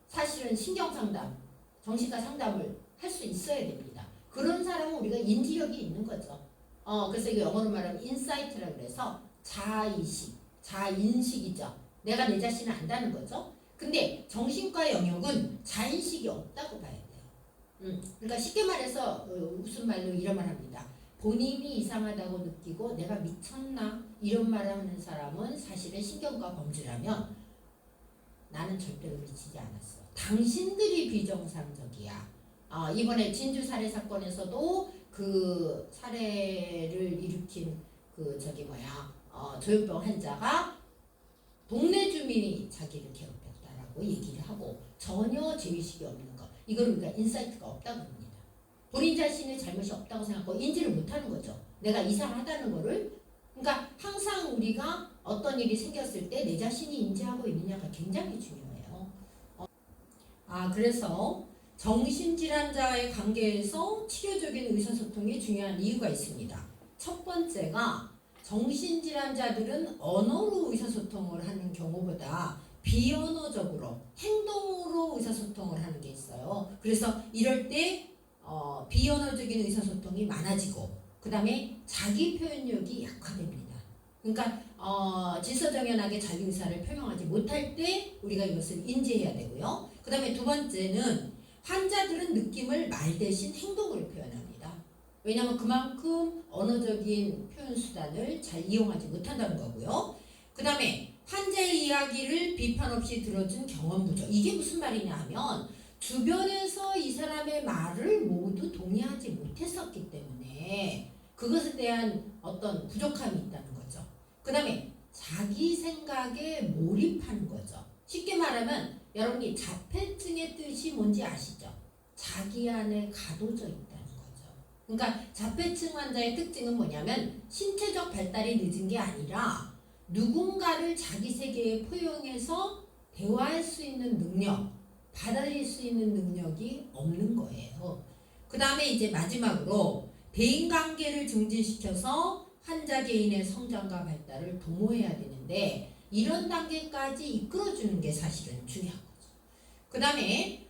A: 사실은 신경상담, 정신과 상담을 할 수 있어야 됩니다. 그런 사람은 우리가 인지력이 있는 거죠. 그래서 이거 영어로 말하면 인사이트라고 그래서 자의식, 자인식이죠. 내가 내 자신을 안다는 거죠. 근데 정신과 영역은 자인식이 없다고 봐야 돼요. 그러니까 쉽게 말해서 무슨 말로 이런 말 합니다. 본인이 이상하다고 느끼고 내가 미쳤나 이런 말을 하는 사람은 사실은 신경과 범주라면 나는 절대로 미치지 않았어. 당신들이 비정상적이야. 이번에 진주 살해 사건에서도 그 살해를 일으킨 조현병 환자가 동네 주민이 자기를 괴롭혔다라고 얘기를 하고 전혀 죄의식이 없는 것. 이걸 우리가 인사이트가 없다고 합니다. 본인 자신의 잘못이 없다고 생각하고 인지를 못하는 거죠. 내가 이상하다는 거를. 그러니까 항상 우리가 어떤 일이 생겼을 때 내 자신이 인지하고 있느냐가 굉장히 중요해요. 그래서 정신질환자와의 관계에서 치료적인 의사소통이 중요한 이유가 있습니다. 첫 번째가 정신질환자들은 언어로 의사소통을 하는 경우보다 비언어적으로 행동으로 의사소통을 하는 게 있어요. 그래서 이럴 때 비언어적인 의사소통이 많아지고 그 다음에 자기 표현력이 약화됩니다. 그러니까 질서정연하게 자기 의사를 표명하지 못할 때 우리가 이것을 인지해야 되고요. 그 다음에 두 번째는 환자들은 느낌을 말 대신 행동으로 표현합니다. 왜냐하면 그만큼 언어적인 표현 수단을 잘 이용하지 못한다는 거고요. 그 다음에 환자의 이야기를 비판 없이 들어준 경험 부족. 이게 무슨 말이냐 하면 주변에서 이 사람의 말을 모두 동의하지 못했었기 때문에 그것에 대한 어떤 부족함이 있다는 거죠. 그 다음에 자기 생각에 몰입하는 거죠. 쉽게 말하면 여러분이 자폐증의 뜻이 뭔지 아시죠? 자기 안에 가둬져 있다는 거죠. 그러니까 자폐증 환자의 특징은 뭐냐면 신체적 발달이 늦은 게 아니라 누군가를 자기 세계에 포용해서 대화할 수 있는 능력, 받아들일 수 있는 능력이 없는 거예요. 그 다음에 이제 마지막으로 대인관계를 증진시켜서 환자 개인의 성장과 발달을 도모해야 되는데 이런 단계까지 이끌어주는 게 사실은 중요한 거죠. 그 다음에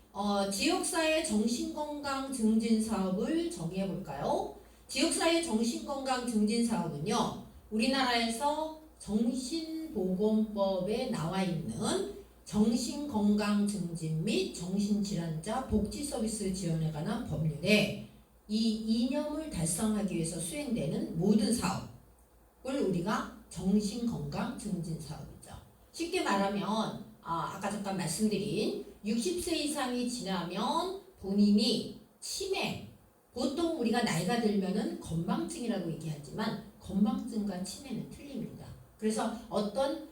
A: 지역사회 정신건강 증진 사업을 정의해 볼까요? 지역사회 정신건강 증진 사업은요, 우리나라에서 정신보건법에 나와 있는 정신건강 증진 및 정신질환자 복지 서비스 지원에 관한 법률에 이 이념을 달성하기 위해서 수행되는 모든 사업을 우리가 정신건강 증진 사업이죠. 쉽게 말하면 아까 잠깐 말씀드린 60세 이상이 지나면 본인이 치매, 보통 우리가 나이가 들면은 건망증이라고 얘기하지만 건망증과 치매는 틀립니다. 그래서 어떤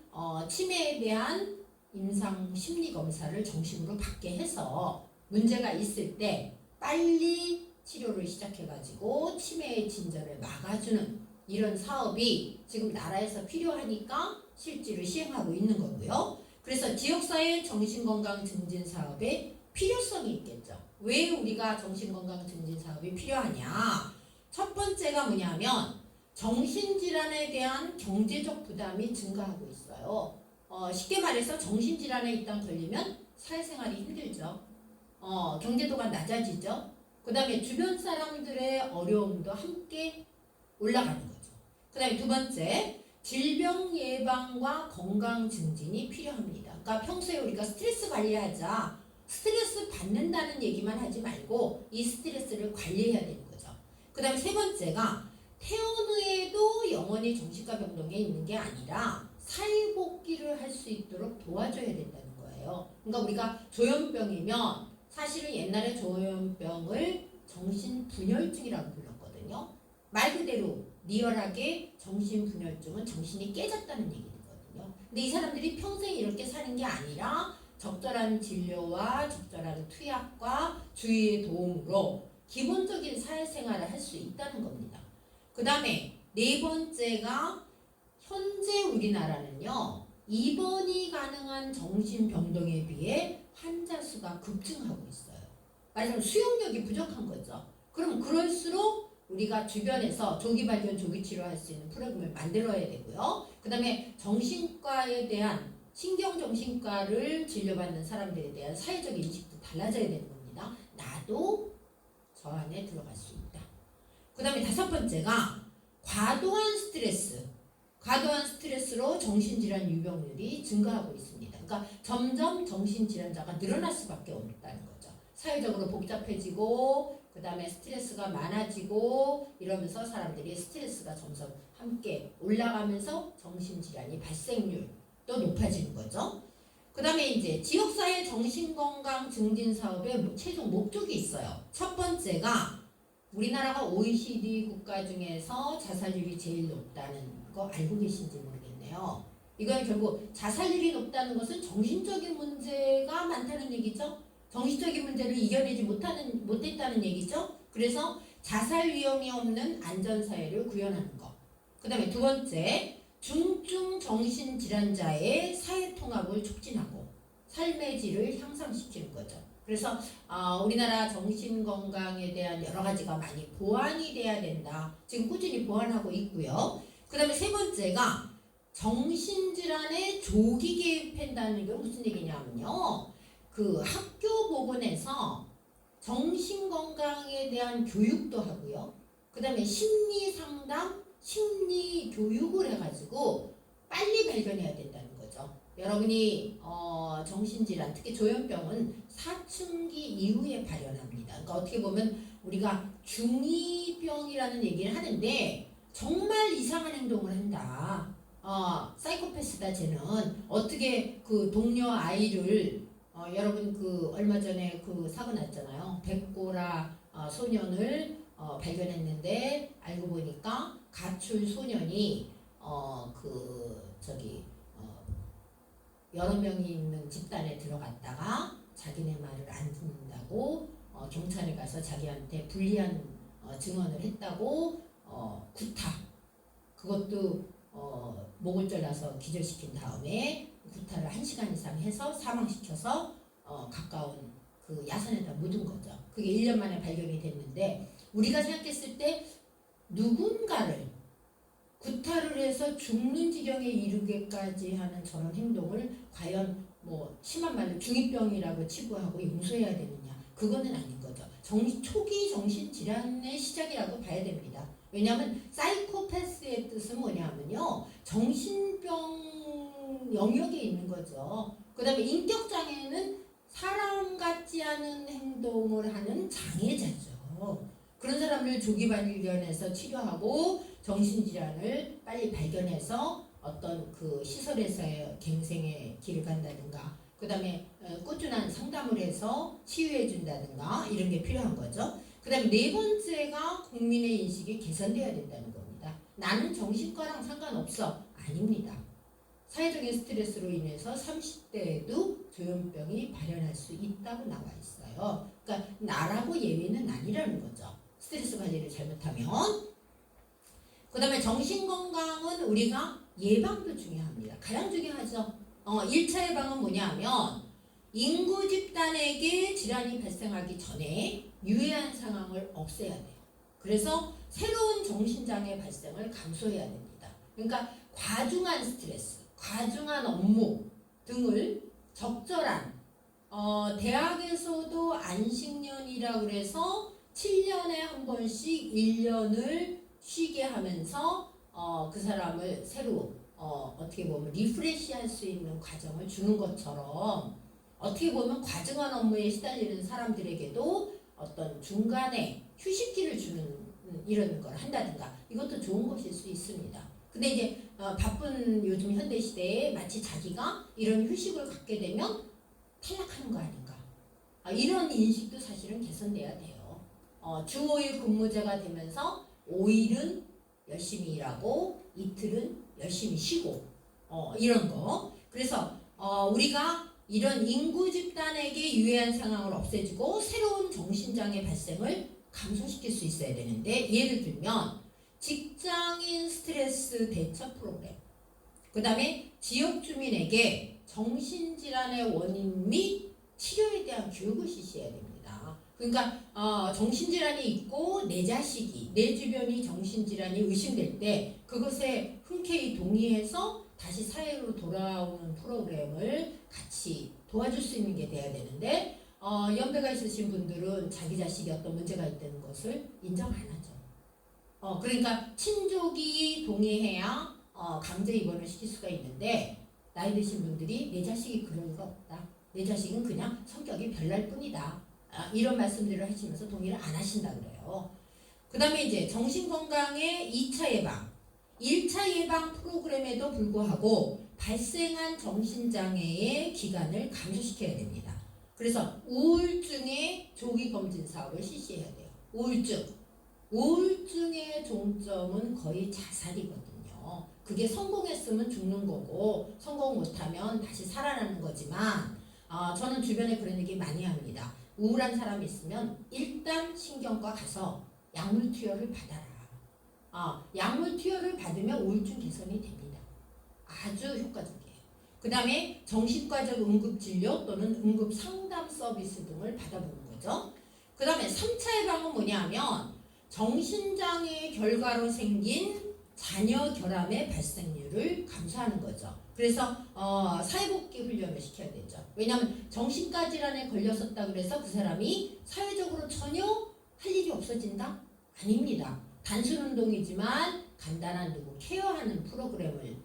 A: 치매에 대한 임상 심리 검사를 정식으로 받게 해서 문제가 있을 때 빨리 치료를 시작해가지고 치매의 진전을 막아주는 이런 사업이 지금 나라에서 필요하니까 실제로 시행하고 있는 거고요. 그래서 지역사회 정신건강 증진 사업의 필요성이 있겠죠. 왜 우리가 정신건강 증진 사업이 필요하냐? 첫 번째가 뭐냐면 정신질환에 대한 경제적 부담이 증가하고 있어요. 쉽게 말해서 정신질환에 일단 걸리면 사회생활이 힘들죠. 경제도가 낮아지죠. 그 다음에 주변 사람들의 어려움도 함께 올라가는 거죠. 그 다음에 두 번째, 질병 예방과 건강 증진이 필요합니다. 그러니까 평소에 우리가 스트레스 관리하자, 스트레스 받는다는 얘기만 하지 말고 이 스트레스를 관리해야 되는 거죠. 그 다음에 세 번째가 태어난 후에도 영원히 정신과 병동에 있는 게 아니라 사회복귀를 할 수 있도록 도와줘야 된다는 거예요. 그러니까 우리가 조현병이면 사실은 옛날에 조현병을 정신분열증이라고 불렀거든요. 말 그대로 리얼하게 정신분열증은 정신이 깨졌다는 얘기거든요. 근데 이 사람들이 평생 이렇게 사는 게 아니라 적절한 진료와 적절한 투약과 주위의 도움으로 기본적인 사회생활을 할 수 있다는 겁니다. 그 다음에 네 번째가 현재 우리나라는요, 입원이 가능한 정신병동에 비해 환자 수가 급증하고 있어요. 말하자면 수용력이 부족한 거죠. 그럼 그럴수록 우리가 주변에서 조기 발견, 조기 치료할 수 있는 프로그램을 만들어야 되고요. 그 다음에 정신과에 대한 신경정신과를 진료받는 사람들에 대한 사회적 인식도 달라져야 되는 겁니다. 나도 저 안에 들어갈 수 있다. 그 다음에 다섯 번째가 과도한 스트레스로 정신질환 유병률이 증가하고 있습니다. 그러니까 점점 정신질환자가 늘어날 수밖에 없다는 거죠. 사회적으로 복잡해지고 그 다음에 스트레스가 많아지고 이러면서 사람들이 스트레스가 점점 함께 올라가면서 정신질환이 발생률도 높아지는 거죠. 그 다음에 이제 지역사회 정신건강 증진 사업의 최종 목적이 있어요. 첫 번째가 우리나라가 OECD 국가 중에서 자살률이 제일 높다는 거 알고 계신지 모르겠네요. 이건 결국 자살률이 높다는 것은 정신적인 문제가 많다는 얘기죠. 정신적인 문제를 이겨내지 못했다는 얘기죠. 그래서 자살 위험이 없는 안전사회를 구현하는 것. 그 다음에 두 번째, 중증 정신질환자의 사회통합을 촉진하고 삶의 질을 향상시키는 거죠. 그래서 우리나라 정신건강에 대한 여러 가지가 많이 보완이 돼야 된다. 지금 꾸준히 보완하고 있고요. 그 다음에 세 번째가 정신질환에 조기 개입한다는 게 무슨 얘기냐면요. 그 학교 보건에서 정신건강에 대한 교육도 하고요. 그 다음에 심리상담, 심리교육을 해가지고 빨리 발견해야 된다는 거죠. 여러분이 정신질환, 특히 조현병은 사춘기 이후에 발현합니다. 그러니까 어떻게 보면 우리가 중2병이라는 얘기를 하는데 정말 이상한 행동을 한다. 사이코패스다 쟤는 어떻게 그 동료 아이를 여러분 그 얼마 전에 그 사고 났잖아요. 백고라 소년을 발견했는데 알고 보니까 가출 소년이 여러 명이 있는 집단에 들어갔다가 자기네 말을 안 듣는다고 경찰에 가서 자기한테 불리한 증언을 했다고 구타 그것도 목을 잘라서 기절시킨 다음에 구타를 1시간 이상 해서 사망시켜서 가까운 그 야산에다 묻은 거죠. 그게 1년 만에 발견이 됐는데 우리가 생각했을 때 누군가를 구타를 해서 죽는 지경에 이르게까지 하는 저런 행동을 과연 뭐 심한 말로 중2병이라고 치부하고 용서해야 되느냐, 그거는 아닌 거죠. 초기 정신질환의 시작이라고 봐야 됩니다. 왜냐하면 사이코패스의 뜻은 뭐냐면요, 정신병 영역에 있는 거죠. 그 다음에 인격장애는 사람 같지 않은 행동을 하는 장애자죠. 그런 사람을 조기 발견해서 치료하고 정신질환을 빨리 발견해서 어떤 그 시설에서의 갱생의 길을 간다든가, 그 다음에 꾸준한 상담을 해서 치유해 준다든가 이런 게 필요한 거죠. 그 다음에 네 번째가 국민의 인식이 개선돼야 된다는 겁니다. 나는 정신과랑 상관없어. 아닙니다. 사회적인 스트레스로 인해서 30대에도 조현병이 발현할 수 있다고 나와 있어요. 그러니까 나라고 예외는 아니라는 거죠. 스트레스 관리를 잘못하면. 그 다음에 정신건강은 우리가 예방도 중요합니다. 가장 중요하죠. 1차 예방은 뭐냐 하면 인구 집단에게 질환이 발생하기 전에 유해한 상황을 없애야 돼요. 그래서 새로운 정신장애 발생을 감소해야 됩니다. 그러니까 과중한 스트레스, 과중한 업무 등을 적절한 대학에서도 안식년이라고 그래서 7년에 한 번씩 1년을 쉬게 하면서 그 사람을 새로 어떻게 보면 리프레시할 수 있는 과정을 주는 것처럼, 어떻게 보면 과중한 업무에 시달리는 사람들에게도 어떤 중간에 휴식기를 주는 이런 걸 한다든가, 이것도 좋은 것일 수 있습니다. 근데 이제 바쁜 요즘 현대 시대에 마치 자기가 이런 휴식을 갖게 되면 탈락하는 거 아닌가, 이런 인식도 사실은 개선돼야 돼요. 주 5일 근무제가 되면서 5일은 열심히 일하고 이틀은 열심히 쉬고 이런 거. 그래서 우리가 이런 인구 집단에게 유해한 상황을 없애주고 새로운 정신장애 발생을 감소시킬 수 있어야 되는데, 예를 들면 직장인 스트레스 대처 프로그램, 그 다음에 지역 주민에게 정신질환의 원인 및 치료에 대한 교육을 실시해야 됩니다. 그러니까 정신질환이 있고 내 자식이, 내 주변이 정신질환이 의심될 때 그것에 흔쾌히 동의해서 다시 사회로 돌아오는 프로그램을 같이 도와줄 수 있는 게 돼야 되는데, 연배가 있으신 분들은 자기 자식이 어떤 문제가 있다는 것을 인정 안 하죠. 그러니까 친족이 동의해야 강제 입원을 시킬 수가 있는데, 나이 드신 분들이 내 자식이 그럴 리가 없다, 내 자식은 그냥 성격이 별날 뿐이다, 이런 말씀들을 하시면서 동의를 안 하신다 그래요. 그 다음에 이제 정신건강의 2차 예방, 1차 예방 프로그램에도 불구하고 발생한 정신장애의 기간을 감소시켜야 됩니다. 그래서 우울증의 조기검진 사업을 실시해야 돼요. 우울증의 종점은 거의 자살이거든요. 그게 성공했으면 죽는 거고 성공 못하면 다시 살아나는 거지만, 저는 주변에 그런 얘기 많이 합니다. 우울한 사람이 있으면 일단 신경과 가서 약물 투여를 받아라. 약물 투여를 받으면 우울증 개선이 됩니다. 아주 효과적이에요. 그 다음에 정신과적 응급진료 또는 응급상담 서비스 등을 받아보는 거죠. 그 다음에 3차 예방은 뭐냐 하면 정신장애 결과로 생긴 자녀 결함의 발생률을 감소하는 거죠. 그래서 사회복귀 훈련을 시켜야 되죠. 왜냐하면 정신과 질환에 걸렸었다 그래서 그 사람이 사회적으로 전혀 할 일이 없어진다? 아닙니다. 단순 운동이지만 간단한 누구 케어하는 프로그램을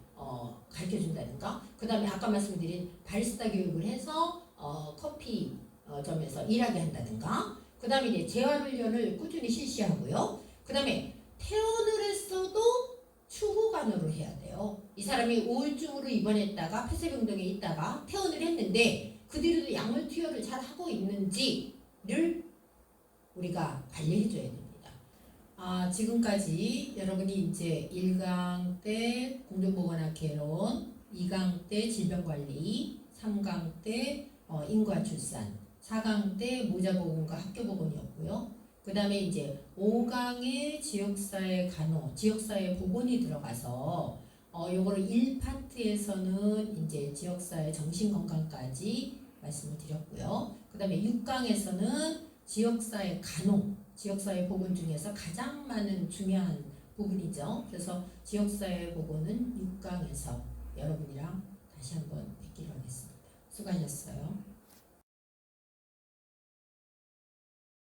A: 가르쳐준다든가, 그 다음에 아까 말씀드린 바리스타 교육을 해서 커피 점에서 일하게 한다든가, 그 다음에 이제 재활훈련을 꾸준히 실시하고요. 그 다음에 퇴원을 했어도 추후간호를 해야 돼요. 이 사람이 우울증으로 입원했다가 폐쇄병동에 있다가 퇴원을 했는데 그 뒤로도 약물 투여를 잘 하고 있는지를 우리가 관리해 줘야 됩니다. 지금까지 여러분이 이제 1강 때 공정보건학 개론, 2강 때 질병관리, 3강 때 인과출산, 4강 때 모자보건과 학교보건이었고요. 그 다음에 이제 5강에 지역사회 간호, 지역사회 보건이 들어가서 요거를 1파트에서는 이제 지역사회 정신건강까지 말씀을 드렸고요. 그 다음에 6강에서는 지역사회 간호, 지역사회 보건 중에서 가장 많은 중요한 부분이죠. 그래서 지역사회 보건은 6강에서 여러분이랑 다시 한번 뵙기로 하겠습니다. 수고하셨어요.